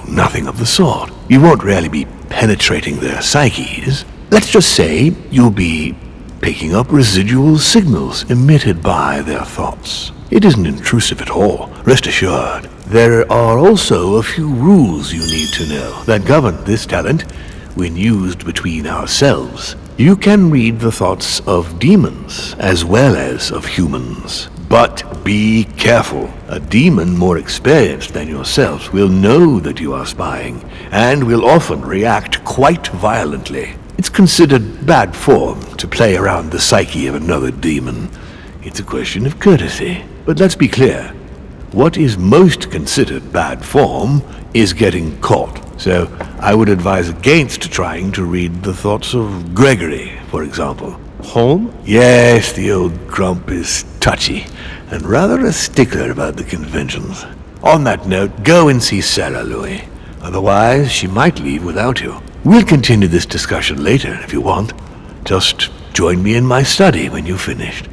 nothing of the sort. You won't really be penetrating their psyches. Let's just say you'll be picking up residual signals emitted by their thoughts. It isn't intrusive at all, rest assured. There are also a few rules you need to know that govern this talent when used between ourselves. You can read the thoughts of demons as well as of humans. But be careful. A demon more experienced than yourself will know that you are spying and will often react quite violently. It's considered bad form to play around the psyche of another demon. It's a question of courtesy. But let's be clear. What is most considered bad form is getting caught. So I would advise against trying to read the thoughts of Gregory, for example. Home? Yes, the old grump is touchy and rather a stickler about the conventions. On that note, go and see Sarah, Louis. Otherwise, she might leave without you. We'll continue this discussion later if you want. Just join me in my study when you've finished.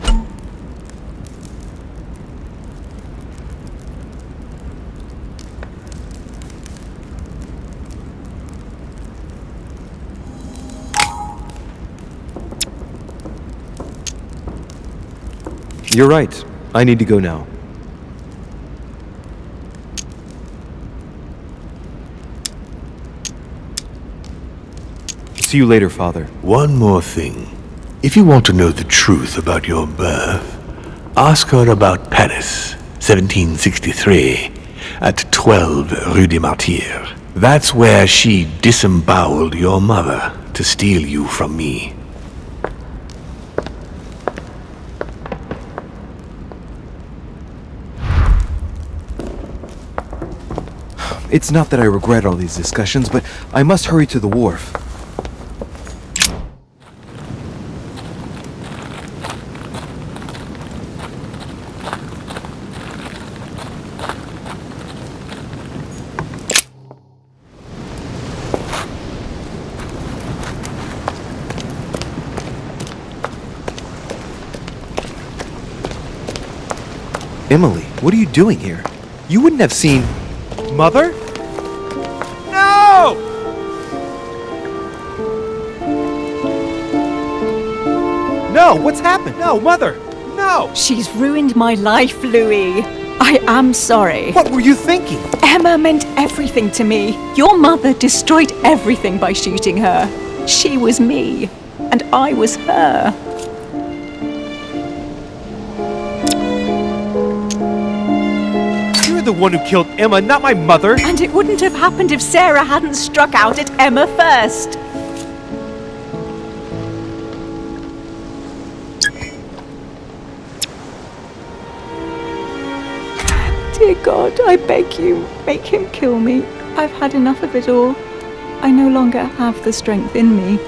You're right. I need to go now. See you later, Father. One more thing. If you want to know the truth about your birth, ask her about Paris, 1763, at 12 Rue des Martyrs. That's where she disemboweled your mother to steal you from me. It's not that I regret all these discussions, but I must hurry to the wharf. Emily, what are you doing here? You wouldn't have seen... Mother? No! No, what's happened? No, Mother! No! She's ruined my life, Louis. I am sorry. What were you thinking? Emma meant everything to me. Your mother destroyed everything by shooting her. She was me, and I was her. You're the one who killed Emma, not my mother! And it wouldn't have happened if Sarah hadn't struck out at Emma first. Dear God, I beg you, make him kill me. I've had enough of it all. I no longer have the strength in me.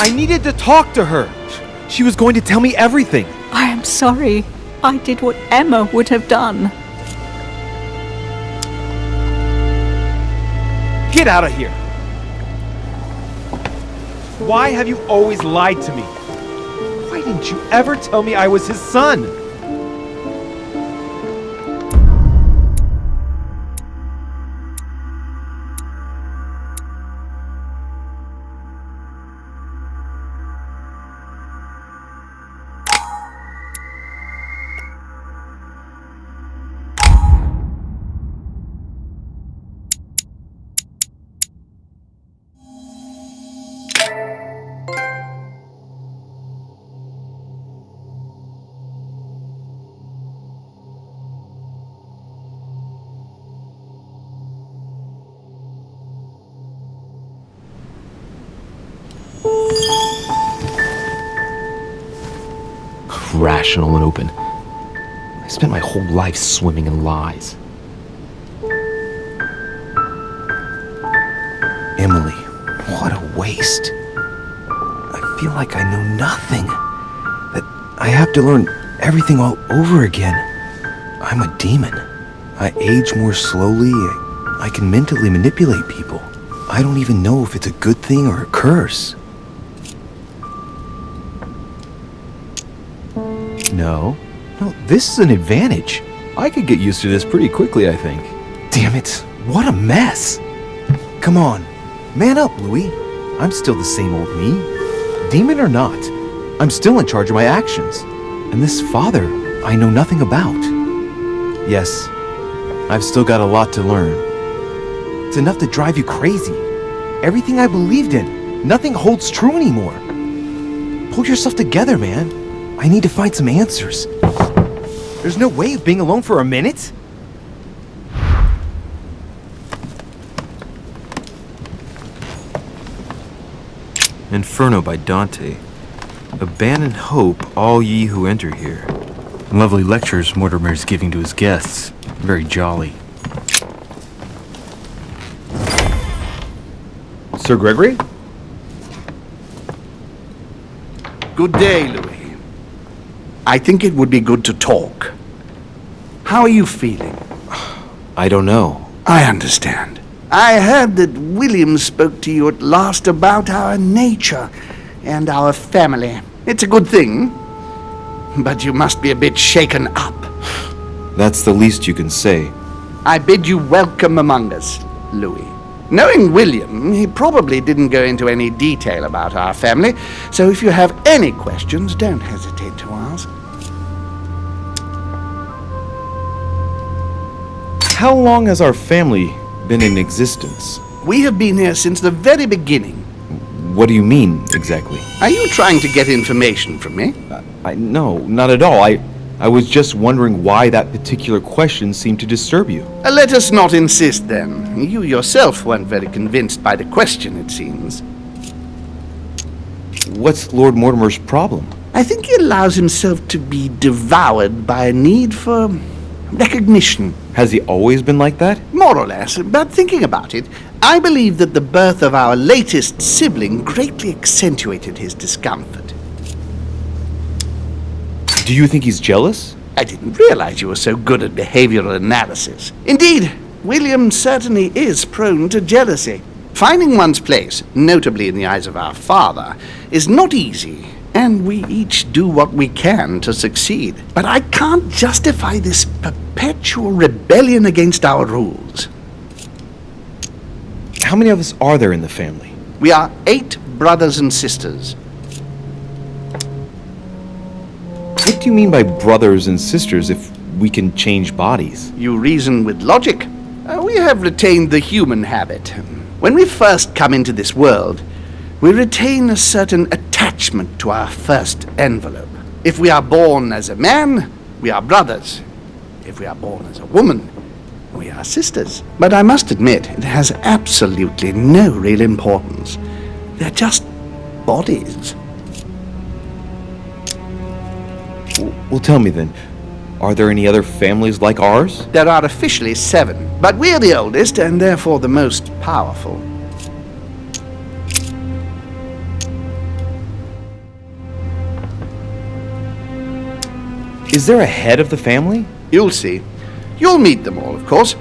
I needed to talk to her! She was going to tell me everything! I am sorry. I did what Emma would have done. Get out of here! Why have you always lied to me? Why didn't you ever tell me I was his son? Rational and open. I spent my whole life swimming in lies. Emily, what a waste. I feel like I know nothing. That I have to learn everything all over again. I'm a demon. I age more slowly. I can mentally manipulate people. I don't even know if it's a good thing or a curse. No, this is an advantage. I could get used to this pretty quickly, I think. Damn it, what a mess. Come on, man up, Louis. I'm still the same old me. Demon or not, I'm still in charge of my actions. And this father, I know nothing about. Yes, I've still got a lot to learn. It's enough to drive you crazy. Everything I believed in, nothing holds true anymore. Pull yourself together, man. I need to find some answers. There's no way of being alone for a minute? Inferno by Dante. Abandon hope, all ye who enter here. Lovely lectures Mortimer's giving to his guests. Very jolly. Sir Gregory? Good day, Louis. I think it would be good to talk. How are you feeling? I don't know. I understand. I heard that William spoke to you at last about our nature and our family. It's a good thing, but you must be a bit shaken up. That's the least you can say. I bid you welcome among us, Louis. Knowing William, he probably didn't go into any detail about our family, so if you have any questions, don't hesitate to ask. How long has our family been in existence? We have been here since the very beginning. What do you mean, exactly? Are you trying to get information from me? No, not at all. I was just wondering why that particular question seemed to disturb you. Let us not insist, then. You yourself weren't very convinced by the question, it seems. What's Lord Mortimer's problem? I think he allows himself to be devoured by a need for recognition. Has he always been like that? More or less, but thinking about it, I believe that the birth of our latest sibling greatly accentuated his discomfort. Do you think he's jealous? I didn't realize you were so good at behavioral analysis. Indeed, William certainly is prone to jealousy. Finding one's place, notably in the eyes of our father, is not easy, and we each do what we can to succeed. But I can't justify this perpetual rebellion against our rules. How many of us are there in the family? We are 8 brothers and sisters. What do you mean by brothers and sisters if we can change bodies? You reason with logic. We have retained the human habit. When we first come into this world, we retain a certain attachment to our first envelope. If we are born as a man, we are brothers. If we are born as a woman, we are sisters. But I must admit, it has absolutely no real importance. They're just bodies. Well, tell me then, are there any other families like ours? There are officially 7, but we're the oldest and therefore the most powerful. Is there a head of the family? You'll see. You'll meet them all, of course,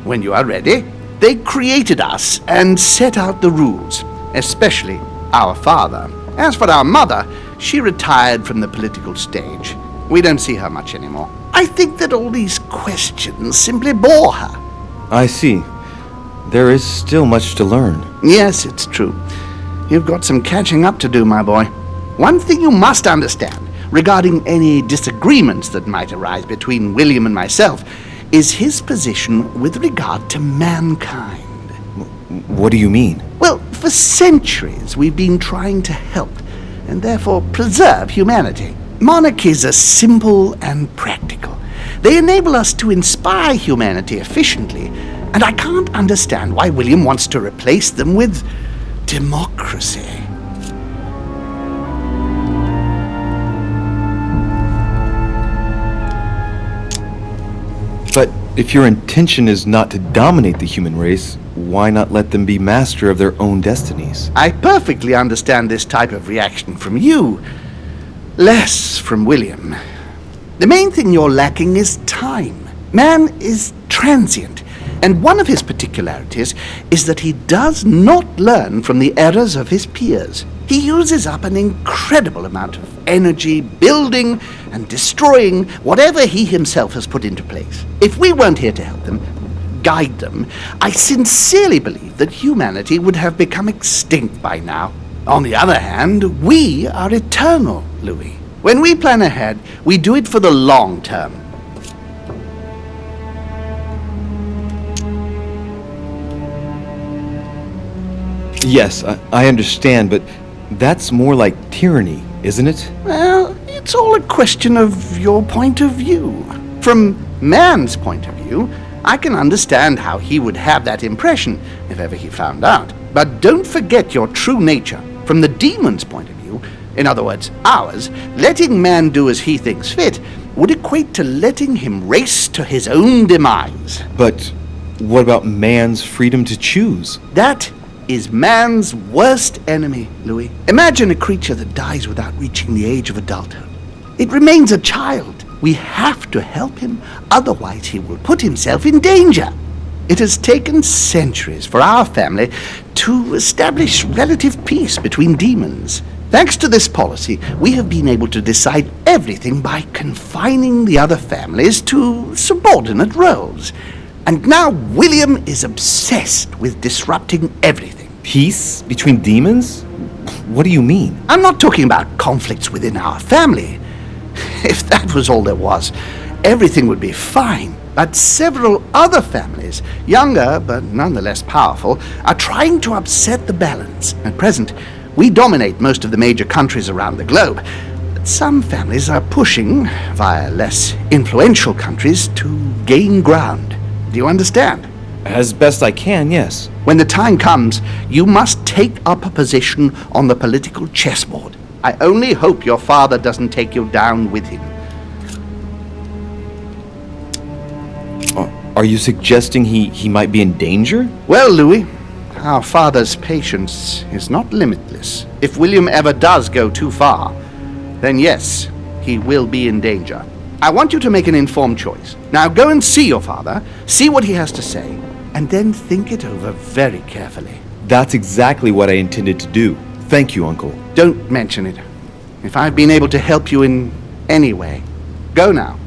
when you are ready. They created us and set out the rules, especially our father. As for our mother, she retired from the political stage. We don't see her much anymore. I think that all these questions simply bore her. I see. There is still much to learn. Yes, it's true. You've got some catching up to do, my boy. One thing you must understand regarding any disagreements that might arise between William and myself is his position with regard to mankind. What do you mean? Well, for centuries we've been trying to help and therefore preserve humanity. Monarchies are simple and practical. They enable us to inspire humanity efficiently, and I can't understand why William wants to replace them with democracy. But if your intention is not to dominate the human race, why not let them be master of their own destinies? I perfectly understand this type of reaction from you, less from William. The main thing you're lacking is time. Man is transient, and one of his particularities is that he does not learn from the errors of his peers. He uses up an incredible amount of energy building and destroying whatever he himself has put into place. If we weren't here to help them, guide them, I sincerely believe that humanity would have become extinct by now. On the other hand, we are eternal, Louis. When we plan ahead, we do it for the long term. Yes, I understand, but that's more like tyranny, isn't it? Well, it's all a question of your point of view. From man's point of view, I can understand how he would have that impression if ever he found out. But don't forget your true nature. From the demon's point of view, in other words, ours, letting man do as he thinks fit would equate to letting him race to his own demise. But what about man's freedom to choose? That is man's worst enemy, Louis. Imagine a creature that dies without reaching the age of adulthood. It remains a child. We have to help him, otherwise he will put himself in danger. It has taken centuries for our family to establish relative peace between demons. Thanks to this policy, we have been able to decide everything by confining the other families to subordinate roles. And now William is obsessed with disrupting everything. Peace between demons? What do you mean? I'm not talking about conflicts within our family. If that was all there was, everything would be fine. But several other families, younger but nonetheless powerful, are trying to upset the balance. At present, we dominate most of the major countries around the globe. But some families are pushing, via less influential countries, to gain ground. Do you understand? As best I can, yes. When the time comes, you must take up a position on the political chessboard. I only hope your father doesn't take you down with him. Are you suggesting he might be in danger? Well, Louis, our father's patience is not limitless. If William ever does go too far, then yes, he will be in danger. I want you to make an informed choice. Now go and see your father, see what he has to say, and then think it over very carefully. That's exactly what I intended to do. Thank you, Uncle. Don't mention it. If I've been able to help you in any way, go now.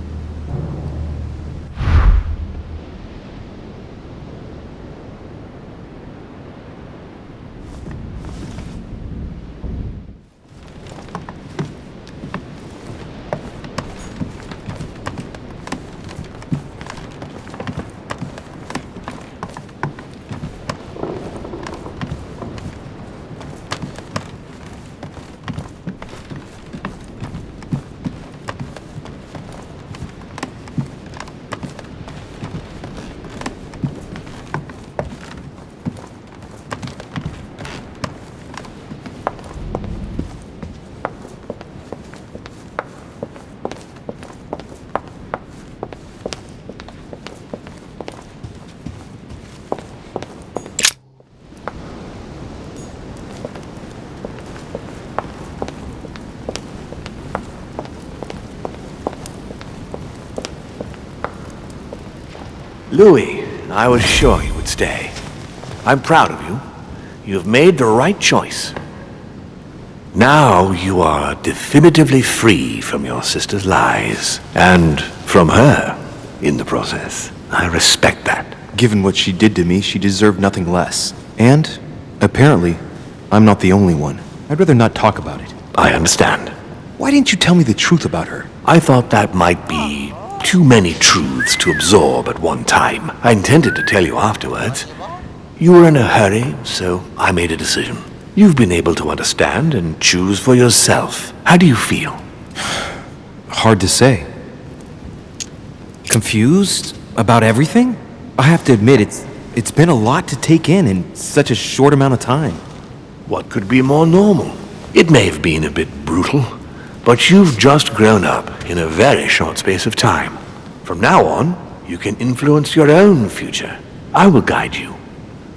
Louis, I was sure you would stay. I'm proud of you. You have made the right choice. Now you are definitively free from your sister's lies, and from her in the process. I respect that. Given what she did to me, she deserved nothing less. And, apparently, I'm not the only one. I'd rather not talk about it. I understand. Why didn't you tell me the truth about her? I thought that might be too many truths to absorb at one time. I intended to tell you afterwards. You were in a hurry, so I made a decision. You've been able to understand and choose for yourself. How do you feel? Hard to say. Confused about everything? I have to admit, it's been a lot to take in such a short amount of time. What could be more normal? It may have been a bit brutal, but you've just grown up in a very short space of time. From now on, you can influence your own future. I will guide you.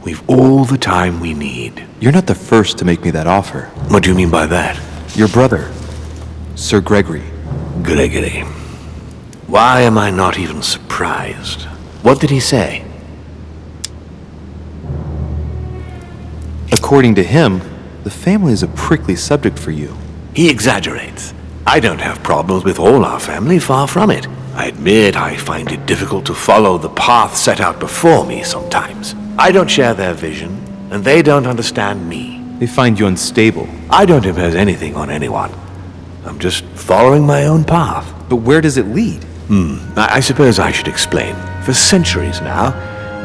We've all the time we need. You're not the first to make me that offer. What do you mean by that? Your brother, Sir Gregory. Gregory. Why am I not even surprised? What did he say? According to him, the family is a prickly subject for you. He exaggerates. I don't have problems with all our family, far from it. I admit I find it difficult to follow the path set out before me sometimes. I don't share their vision, and they don't understand me. They find you unstable. I don't impose anything on anyone. I'm just following my own path. But where does it lead? I suppose I should explain. For centuries now,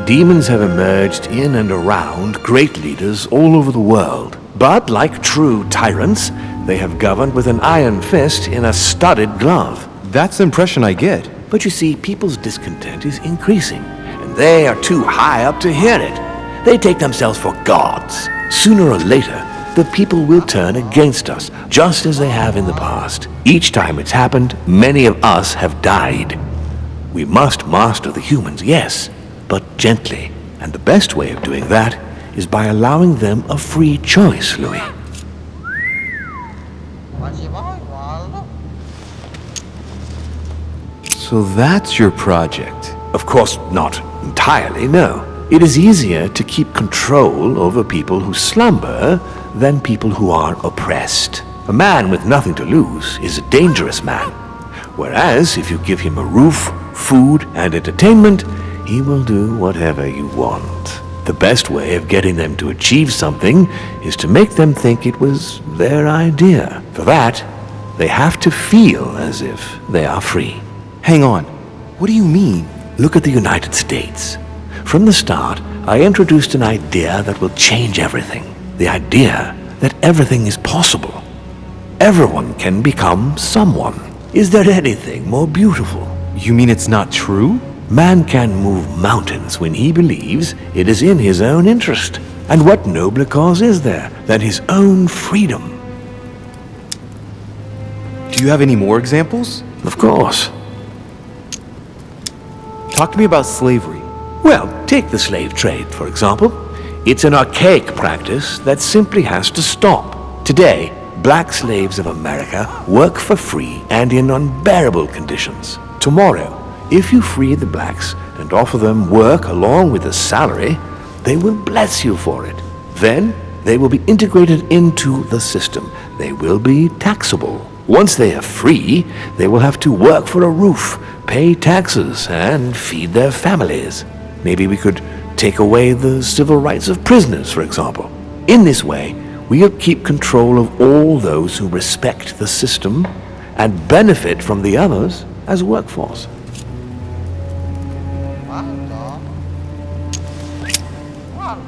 demons have emerged in and around great leaders all over the world. But like true tyrants, they have governed with an iron fist in a studded glove. That's the impression I get. But you see, people's discontent is increasing, and they are too high up to hear it. They take themselves for gods. Sooner or later, the people will turn against us, just as they have in the past. Each time it's happened, many of us have died. We must master the humans, yes, but gently. And the best way of doing that is by allowing them a free choice, Louis. So that's your project. Of course, not entirely, no. It is easier to keep control over people who slumber than people who are oppressed. A man with nothing to lose is a dangerous man. Whereas, if you give him a roof, food, and entertainment, he will do whatever you want. The best way of getting them to achieve something is to make them think it was their idea. For that, they have to feel as if they are free. Hang on. What do you mean? Look at the United States. From the start, I introduced an idea that will change everything. The idea that everything is possible. Everyone can become someone. Is there anything more beautiful? You mean it's not true? Man can move mountains when he believes it is in his own interest. And what nobler cause is there than his own freedom? Do you have any more examples? Of course. Talk to me about slavery. Well, take the slave trade, for example. It's an archaic practice that simply has to stop. Today, black slaves of America work for free and in unbearable conditions. Tomorrow, if you free the blacks and offer them work along with a salary, they will bless you for it. Then, they will be integrated into the system. They will be taxable. Once they are free, they will have to work for a roof, pay taxes, and feed their families. Maybe we could take away the civil rights of prisoners, for example. In this way, we'll keep control of all those who respect the system and benefit from the others as workforce.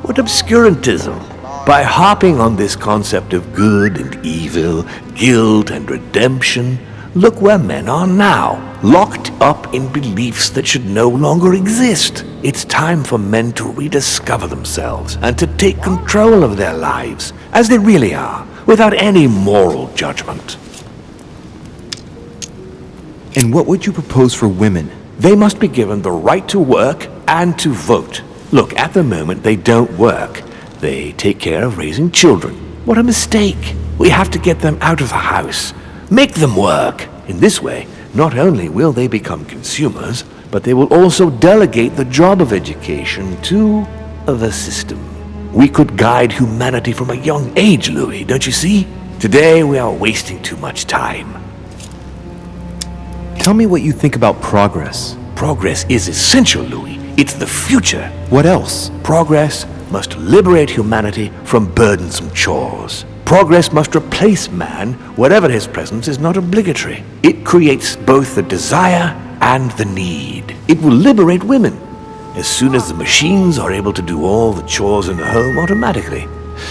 What obscurantism! By harping on this concept of good and evil, guilt and redemption, look where men are now, locked up in beliefs that should no longer exist. It's time for men to rediscover themselves and to take control of their lives, as they really are, without any moral judgment. And what would you propose for women? They must be given the right to work and to vote. Look, at the moment they don't work. They take care of raising children. What a mistake. We have to get them out of the house. Make them work. In this way, not only will they become consumers, but they will also delegate the job of education to the system. We could guide humanity from a young age, Louis, don't you see? Today we are wasting too much time. Tell me what you think about progress. Progress is essential, Louis. It's the future. What else? Progress must liberate humanity from burdensome chores. Progress must replace man wherever his presence is not obligatory. It creates both the desire and the need. It will liberate women as soon as the machines are able to do all the chores in the home automatically.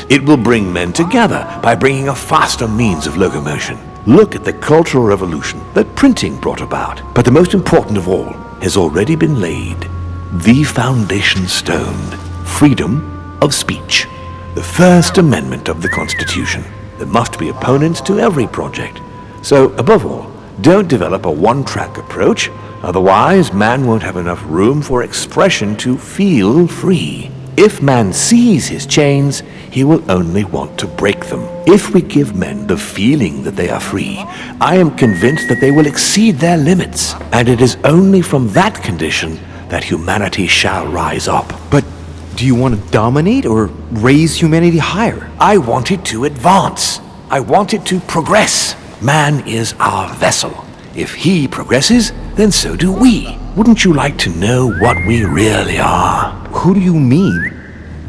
It will bring men together by bringing a faster means of locomotion. Look at the cultural revolution that printing brought about. But the most important of all has already been laid. The foundation stone. Freedom of speech. The First Amendment of the Constitution. There must be opponents to every project. So, above all, don't develop a one-track approach, otherwise man won't have enough room for expression to feel free. If man sees his chains, he will only want to break them. If we give men the feeling that they are free, I am convinced that they will exceed their limits, and it is only from that condition that humanity shall rise up. But do you want to dominate or raise humanity higher? I want it to advance. I want it to progress. Man is our vessel. If he progresses, then so do we. Wouldn't you like to know what we really are? Who do you mean?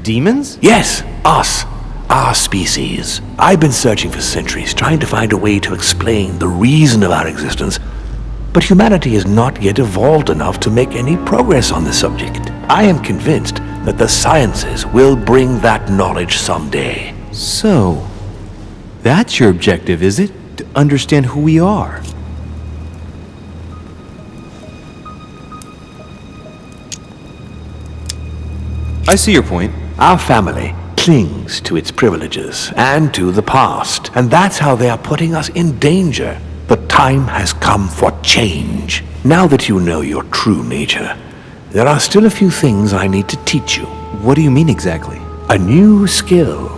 Demons? Yes, us. Our species. I've been searching for centuries, trying to find a way to explain the reason of our existence, but humanity has not yet evolved enough to make any progress on the subject. I am convinced that the sciences will bring that knowledge someday. So, that's your objective, is it? To understand who we are. I see your point. Our family clings to its privileges and to the past, and that's how they are putting us in danger. The time has come for change. Now that you know your true nature, there are still a few things I need to teach you. What do you mean exactly? A new skill,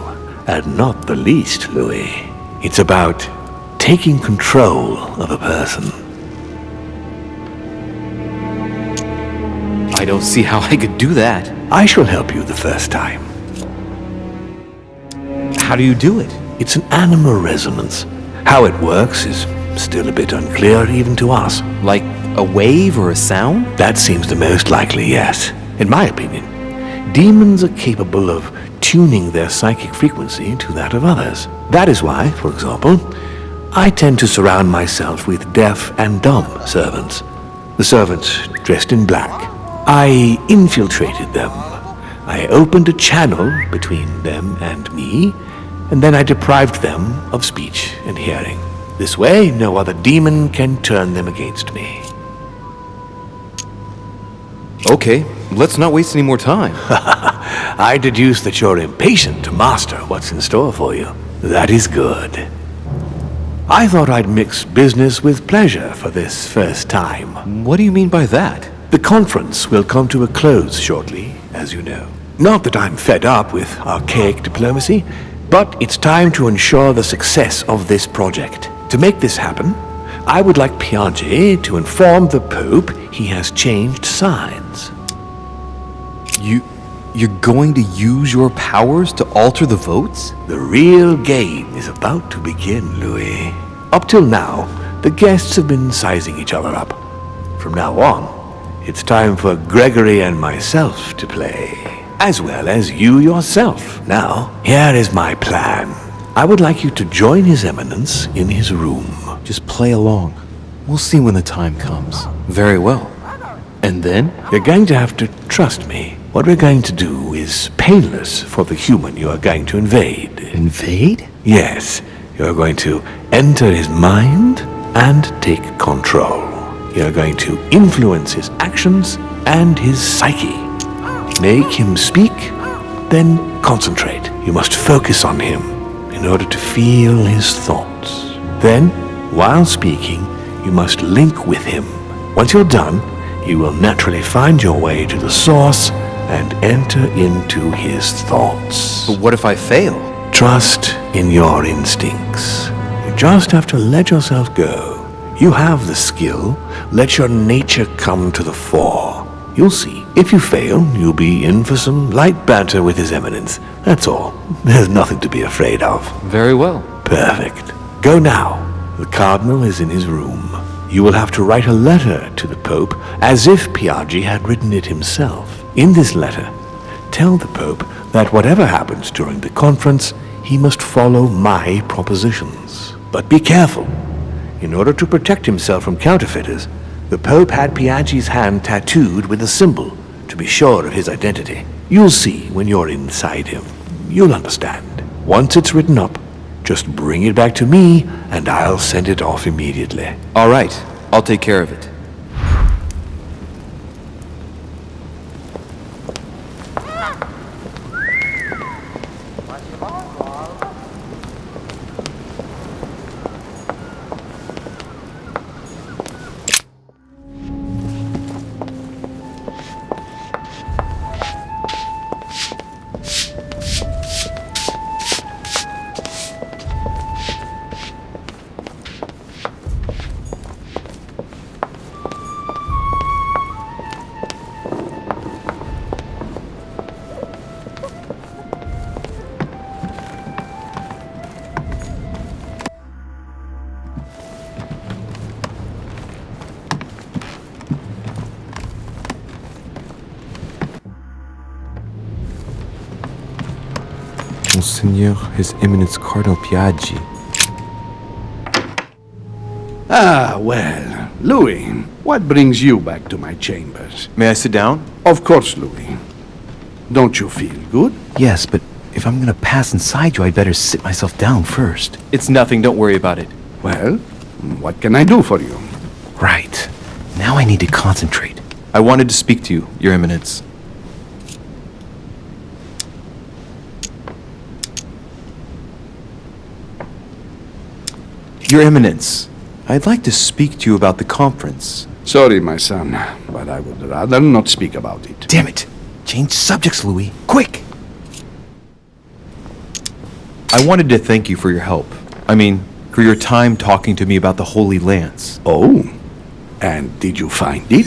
and not the least, Louis. It's about taking control of a person. I don't see how I could do that. I shall help you the first time. How do you do it? It's an animal resonance. How it works is still a bit unclear even to us. Like a wave or a sound? That seems the most likely, yes. In my opinion, demons are capable of tuning their psychic frequency to that of others. That is why, for example, I tend to surround myself with deaf and dumb servants. The servants dressed in black. I infiltrated them. I opened a channel between them and me, and then I deprived them of speech and hearing. This way, no other demon can turn them against me. Okay, let's not waste any more time. I deduce that you're impatient to master what's in store for you. That is good. I thought I'd mix business with pleasure for this first time. What do you mean by that? The conference will come to a close shortly, as you know. Not that I'm fed up with archaic diplomacy, but it's time to ensure the success of this project. To make this happen, I would like Piaggi to inform the Pope he has changed sides. You're going to use your powers to alter the votes? The real game is about to begin, Louis. Up till now, the guests have been sizing each other up. From now on, it's time for Gregory and myself to play, as well as you yourself. Now, here is my plan. I would like you to join His Eminence in his room. Just play along. We'll see when the time comes. Very well. And then? You're going to have to trust me. What we're going to do is painless for the human you are going to invade. Invade? Yes, you're going to enter his mind and take control. You're going to influence his actions and his psyche. Make him speak, then concentrate. You must focus on him in order to feel his thoughts. Then, while speaking, you must link with him. Once you're done, you will naturally find your way to the source and enter into his thoughts. But what if I fail? Trust in your instincts. You just have to let yourself go. You have the skill. Let your nature come to the fore. You'll see. If you fail, you'll be in for some light banter with His Eminence. That's all. There's nothing to be afraid of. Very well. Perfect. Go now. The Cardinal is in his room. You will have to write a letter to the Pope as if Piaggi had written it himself. In this letter, tell the Pope that whatever happens during the conference, he must follow my propositions. But be careful. In order to protect himself from counterfeiters, the Pope had Piaggi's hand tattooed with a symbol to be sure of his identity. You'll see when you're inside him. You'll understand. Once it's written up, just bring it back to me and I'll send it off immediately. All right. I'll take care of it. Monseigneur, His Eminence Cardinal Piaggi. Ah, well, Louis, what brings you back to my chambers? May I sit down? Of course, Louis. Don't you feel good? Yes, but if I'm gonna pass inside you, I'd better sit myself down first. It's nothing, don't worry about it. Well, what can I do for you? Right. Now I need to concentrate. I wanted to speak to you, Your Eminence. Your Eminence, I'd like to speak to you about the conference. Sorry, my son, but I would rather not speak about it. Damn it! Change subjects, Louis. Quick! I wanted to thank you for your help. I mean, for your time talking to me about the Holy Lance. Oh, and did you find it?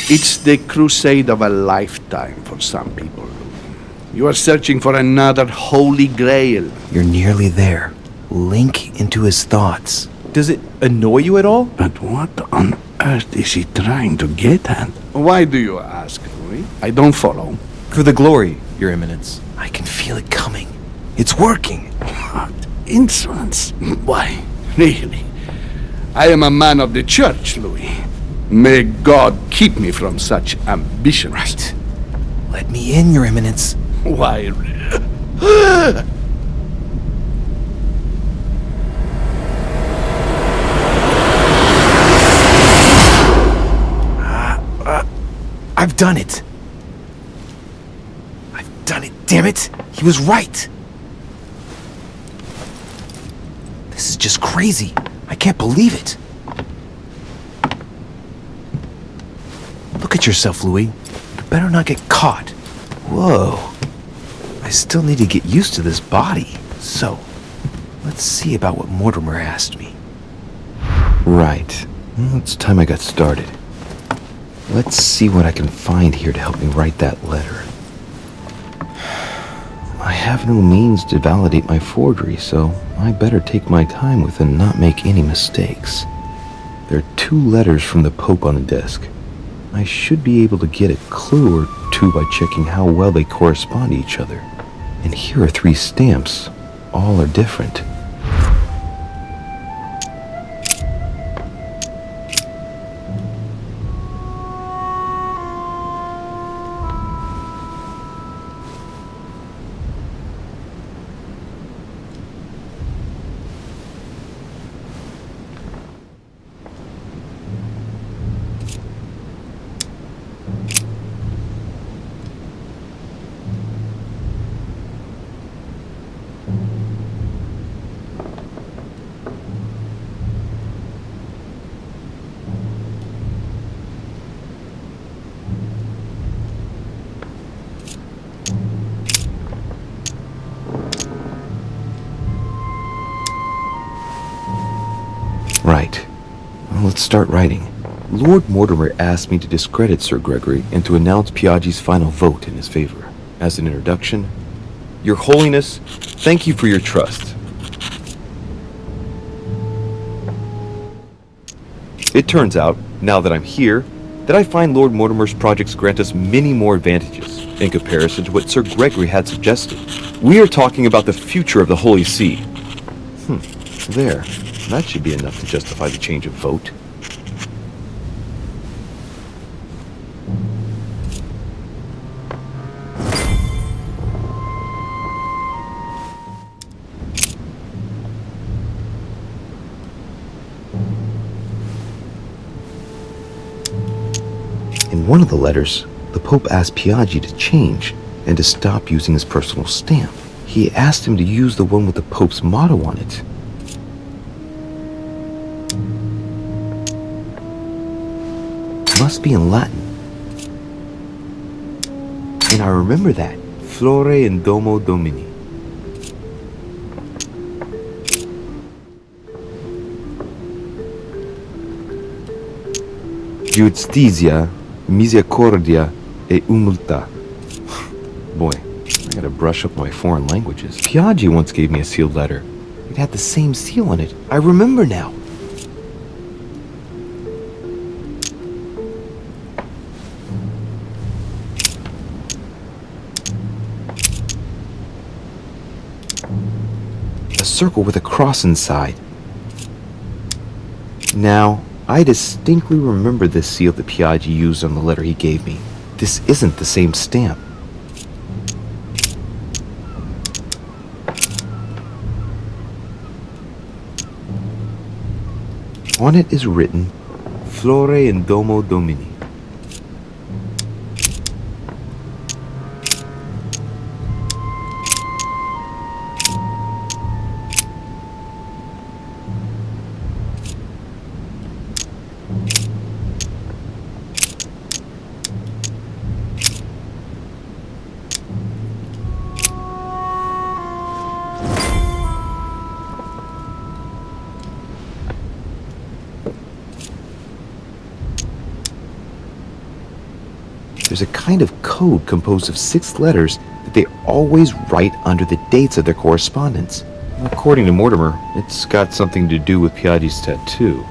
It's the crusade of a lifetime for some people, Louis. You are searching for another Holy Grail. You're nearly there. Link into his thoughts. Does it annoy you at all? But what on earth is he trying to get at? Why do you ask, Louis? I don't follow. For the glory, Your Eminence. I can feel it coming. It's working. What insolence. Why, really? I am a man of the church, Louis. May God keep me from such ambition. Right. Let me in, Your Eminence. Why? I've done it. I've done it, damn it. He was right. This is just crazy. I can't believe it. Look at yourself, Louis. You better not get caught. Whoa. I still need to get used to this body. So, let's see about what Mortimer asked me. Right. Well, it's time I got started. Let's see what I can find here to help me write that letter. I have no means to validate my forgery, so I better take my time with it and not make any mistakes. There are 2 letters from the Pope on the desk. I should be able to get a clue or 2 by checking how well they correspond to each other. And here are 3 stamps. All are different. Right. Well, let's start writing. Lord Mortimer asked me to discredit Sir Gregory and to announce Piaggi's final vote in his favor. As an introduction, Your Holiness, thank you for your trust. It turns out, now that I'm here, that I find Lord Mortimer's projects grant us many more advantages in comparison to what Sir Gregory had suggested. We are talking about the future of the Holy See. There. That should be enough to justify the change of vote. In one of the letters, the Pope asked Piaggi to change and to stop using his personal stamp. He asked him to use the one with the Pope's motto on it. Must be in Latin. And I remember that. Flore in Domo Domini. Giustizia, misericordia e umiltà. Boy, I gotta brush up my foreign languages. Piaggi once gave me a sealed letter. It had the same seal on it. I remember now. Circle with a cross inside. Now, I distinctly remember this seal that Piaggi used on the letter he gave me. This isn't the same stamp. On it is written, Flore in Domo Domini. There's a kind of code composed of 6 letters that they always write under the dates of their correspondence. According to Mortimer, it's got something to do with Piaggi's tattoo.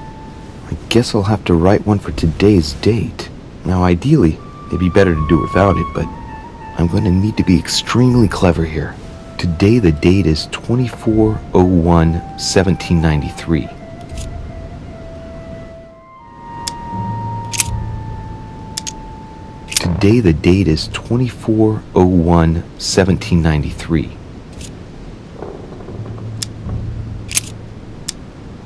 I guess I'll have to write one for today's date. Now ideally, it'd be better to do without it, but I'm going to need to be extremely clever here. Today the date is 24/01/1793. Today the date is 24/01/1793.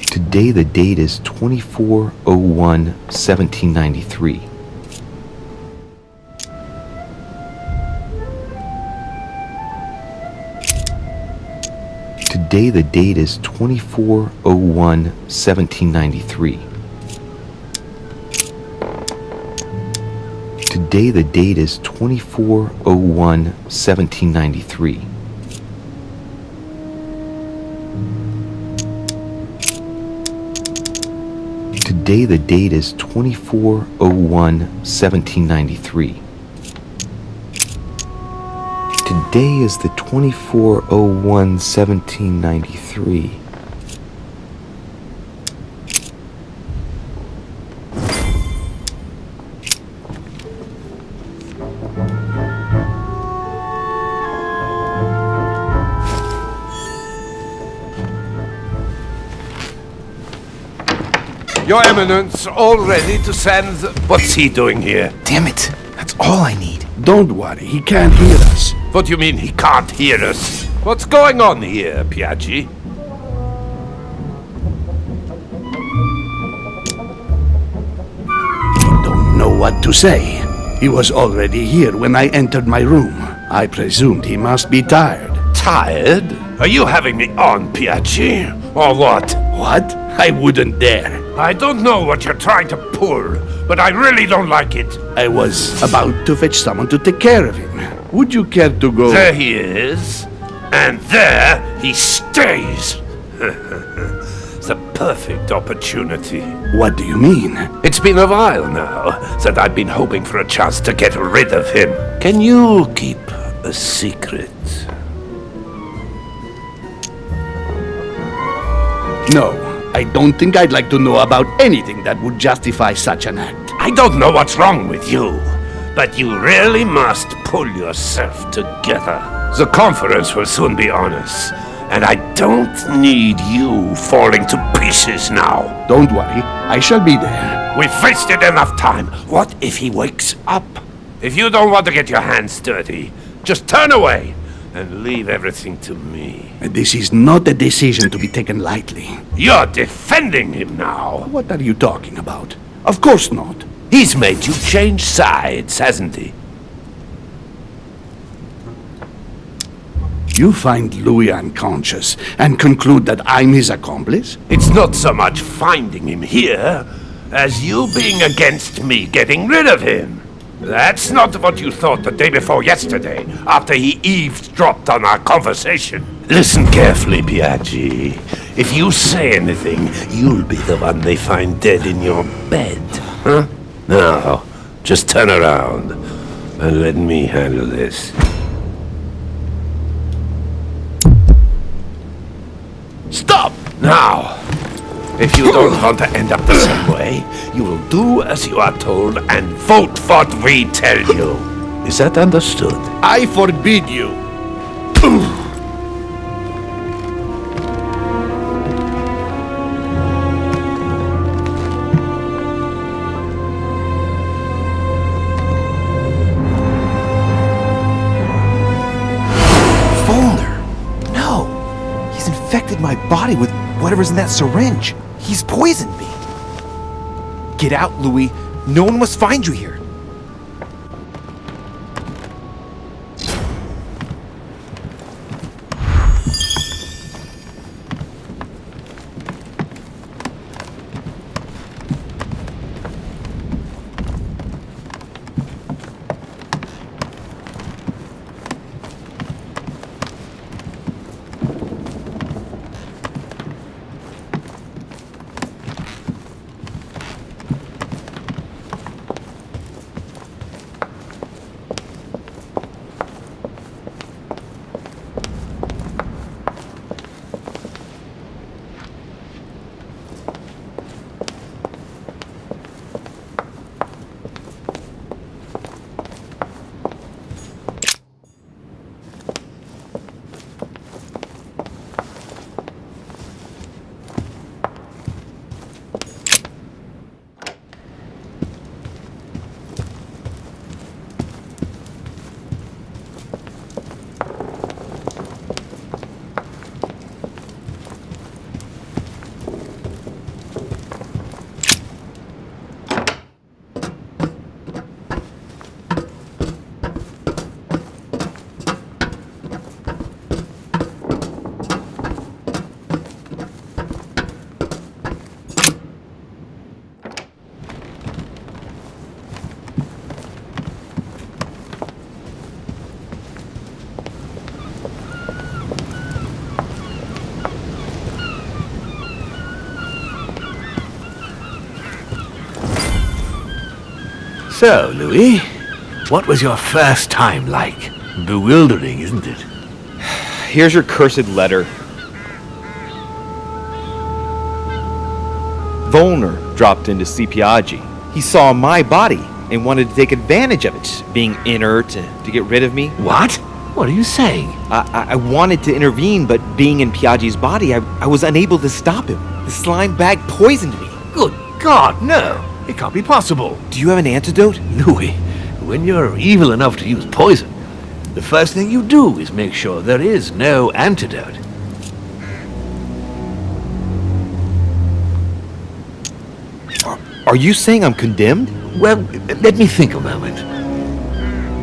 Today the date is 24/01/1793. Today the date is 24/01/1793. Today the date is 24/01/1793. Today the date is 24/01/1793. Today is the 24/01/1793. Your Eminence, all ready to send... What's he doing here? Damn it. That's all I need. Don't worry, he can't hear us. What do you mean he can't hear us? What's going on here, Piaggi? Don't know what to say. He was already here when I entered my room. I presumed he must be tired. Tired? Are you having me on, Piaggi? Or what? What? I wouldn't dare. I don't know what you're trying to pull, but I really don't like it. I was about to fetch someone to take care of him. Would you care to go? There he is. And there he stays. The perfect opportunity. What do you mean? It's been a while now that I've been hoping for a chance to get rid of him. Can you keep a secret? No, I don't think I'd like to know about anything that would justify such an act. I don't know what's wrong with you, but you really must pull yourself together. The conference will soon be on us, and I don't need you falling to pieces now. Don't worry, I shall be there. We've wasted enough time. What if he wakes up? If you don't want to get your hands dirty, just turn away and leave everything to me. This is not a decision to be taken lightly. You're defending him now. What are you talking about? Of course not. He's made you change sides, hasn't he? You find Louis unconscious and conclude that I'm his accomplice? It's not so much finding him here as you being against me getting rid of him. That's not what you thought the day before yesterday, after he eavesdropped on our conversation. Listen carefully, Piaggi. If you say anything, you'll be the one they find dead in your bed. Huh? Now, just turn around and let me handle this. Stop! Now! If you don't want to end up the same way, you will do as you are told and vote what we tell you. Is that understood? I forbid you. Folner! No! He's infected my body with whatever's in that syringe. He's poisoned me. Get out, Louis. No one must find you here. So, Louis, what was your first time like? Bewildering, isn't it? Here's your cursed letter. Volner dropped into Piaggi. He saw my body and wanted to take advantage of it, being inert, to get rid of me. What? What are you saying? I wanted to intervene, but being in Piaggi's body, I was unable to stop him. The slime bag poisoned me. Good God, no! It can't be possible. Do you have an antidote? Louis, when you're evil enough to use poison, the first thing you do is make sure there is no antidote. Are you saying I'm condemned? Well, let me think a moment.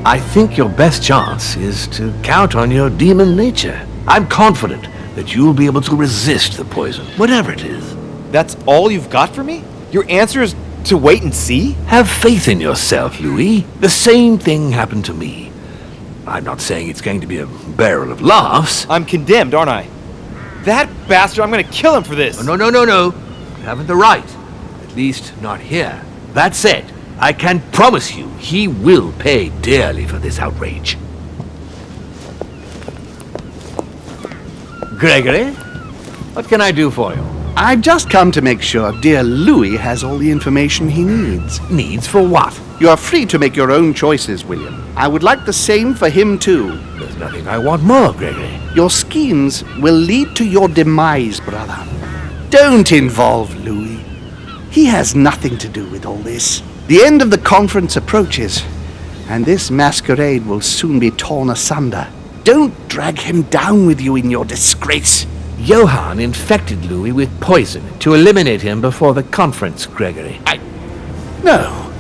I think your best chance is to count on your demon nature. I'm confident that you'll be able to resist the poison, whatever it is. That's all you've got for me? Your answer is to wait and see? Have faith in yourself, Louis. The same thing happened to me. I'm not saying it's going to be a barrel of laughs. I'm condemned, aren't I? That bastard, I'm gonna kill him for this! No. You haven't the right. At least not here. That said, I can promise you he will pay dearly for this outrage. Gregory, what can I do for you? I've just come to make sure dear Louis has all the information he needs. Needs for what? You are free to make your own choices, William. I would like the same for him, too. There's nothing I want more, Gregory. Your schemes will lead to your demise, brother. Don't involve Louis. He has nothing to do with all this. The end of the conference approaches, and this masquerade will soon be torn asunder. Don't drag him down with you in your disgrace. Johann infected Louis with poison to eliminate him before the conference, Gregory. No,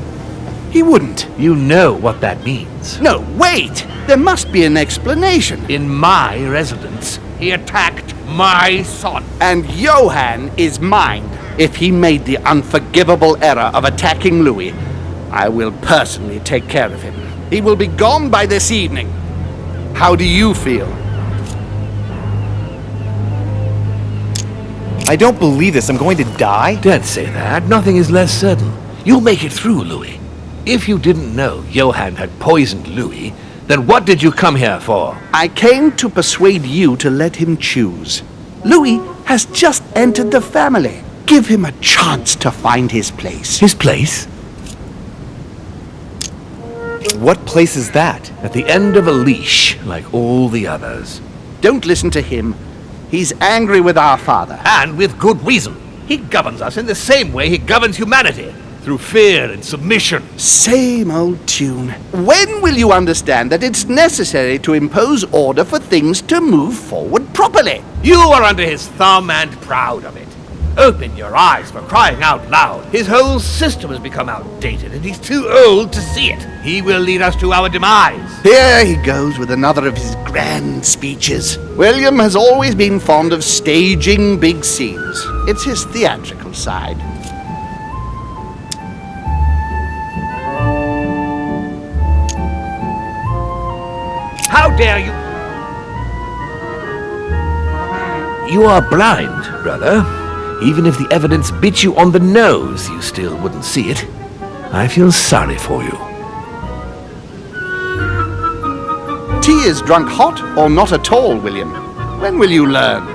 he wouldn't. You know what that means. No, wait! There must be an explanation. In my residence, he attacked my son. And Johann is mine. If he made the unforgivable error of attacking Louis, I will personally take care of him. He will be gone by this evening. How do you feel? I don't believe this. I'm going to die? Don't say that. Nothing is less certain. You'll make it through, Louis. If you didn't know Johann had poisoned Louis, then what did you come here for? I came to persuade you to let him choose. Louis has just entered the family. Give him a chance to find his place. His place? What place is that? At the end of a leash, like all the others. Don't listen to him. He's angry with our father. And with good reason. He governs us in the same way he governs humanity. Through fear and submission. Same old tune. When will you understand that it's necessary to impose order for things to move forward properly? You are under his thumb and proud of it. Open your eyes, for crying out loud. His whole system has become outdated, and he's too old to see it. He will lead us to our demise. Here he goes with another of his grand speeches. William has always been fond of staging big scenes. It's his theatrical side. How dare you? You are blind, brother. Even if the evidence bit you on the nose, you still wouldn't see it. I feel sorry for you. Tea is drunk hot or not at all, William. When will you learn?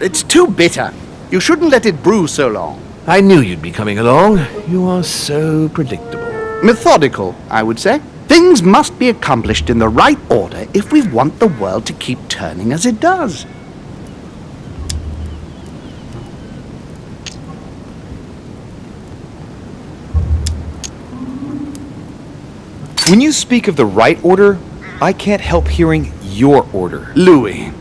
It's too bitter. You shouldn't let it brew so long. I knew you'd be coming along. You are so predictable. Methodical, I would say. Things must be accomplished in the right order if we want the world to keep turning as it does. When you speak of the right order, I can't help hearing your order. Louis,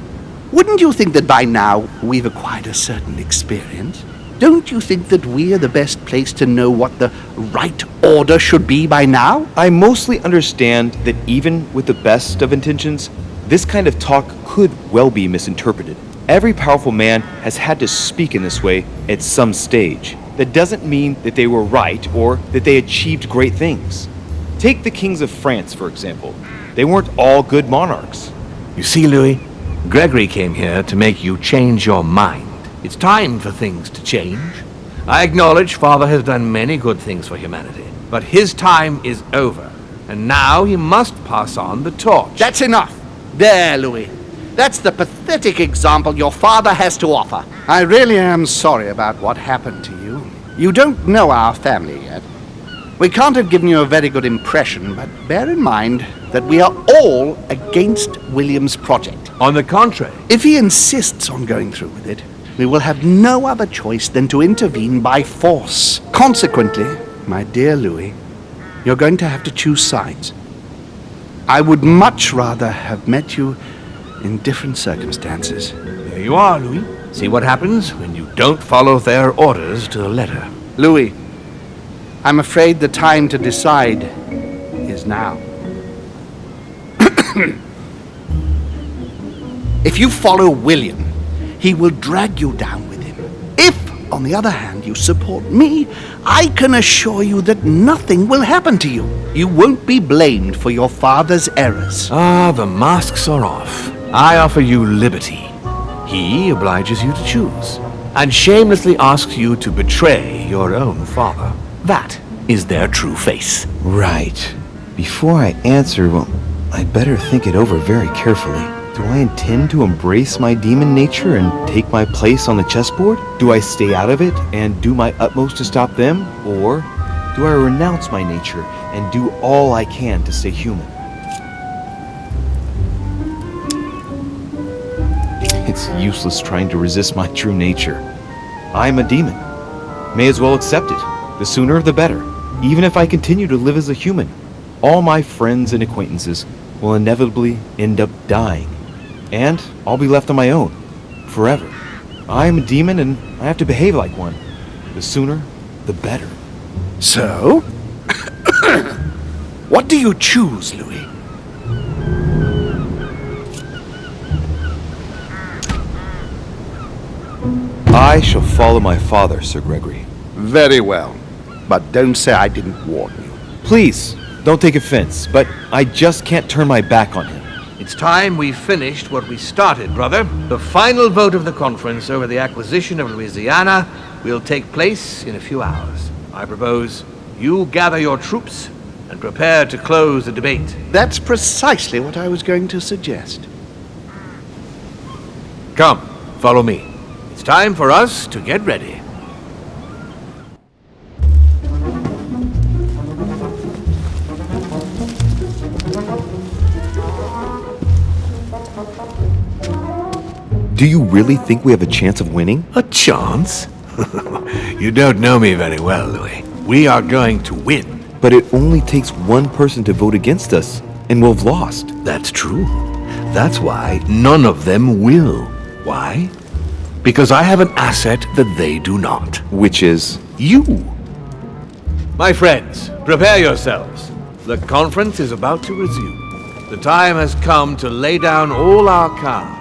wouldn't you think that by now we've acquired a certain experience? Don't you think that we are the best place to know what the right order should be by now? I mostly understand that even with the best of intentions, this kind of talk could well be misinterpreted. Every powerful man has had to speak in this way at some stage. That doesn't mean that they were right or that they achieved great things. Take the kings of France, for example. They weren't all good monarchs. You see, Louis, Gregory came here to make you change your mind. It's time for things to change. I acknowledge Father has done many good things for humanity, but his time is over, and now he must pass on the torch. That's enough. There, Louis. That's the pathetic example your father has to offer. I really am sorry about what happened to you. You don't know our family yet. We can't have given you a very good impression, but bear in mind that we are all against William's project. On the contrary, If he insists on going through with it, we will have no other choice than to intervene by force. Consequently, my dear Louis, you're going to have to choose sides. I would much rather have met you in different circumstances. there you are, Louis. See what happens when you don't follow their orders to the letter. Louis, I'm afraid the time to decide is now. If you follow William, he will drag you down with him. If, on the other hand, you support me, I can assure you that nothing will happen to you. You won't be blamed for your father's errors. Ah, the masks are off. I offer you liberty. He obliges you to choose, and shamelessly asks you to betray your own father. That is their true face. Right. Before I answer, well, I'd better think it over very carefully. Do I intend to embrace my demon nature and take my place on the chessboard? Do I stay out of it and do my utmost to stop them? Or do I renounce my nature and do all I can to stay human? It's useless trying to resist my true nature. I'm a demon. May as well accept it. The sooner the better. Even if I continue to live as a human, all my friends and acquaintances will inevitably end up dying. And I'll be left on my own, forever. I'm a demon and I have to behave like one. The sooner, the better. So? What do you choose, Louis? I shall follow my father, Sir Gregory. Very well. But don't say I didn't warn you. Please, don't take offense, but I just can't turn my back on him. It's time we finished what we started, brother. The final vote of the conference over the acquisition of Louisiana will take place in a few hours. I propose you gather your troops and prepare to close the debate. That's precisely what I was going to suggest. Come, follow me. It's time for us to get ready. Do you really think we have a chance of winning? A chance? You don't know me very well, Louis. We are going to win. But it only takes one person to vote against us, and we'll have lost. That's true. That's why none of them will. Why? Because I have an asset that they do not. Which is? You. My friends, prepare yourselves. The conference is about to resume. The time has come to lay down all our cards.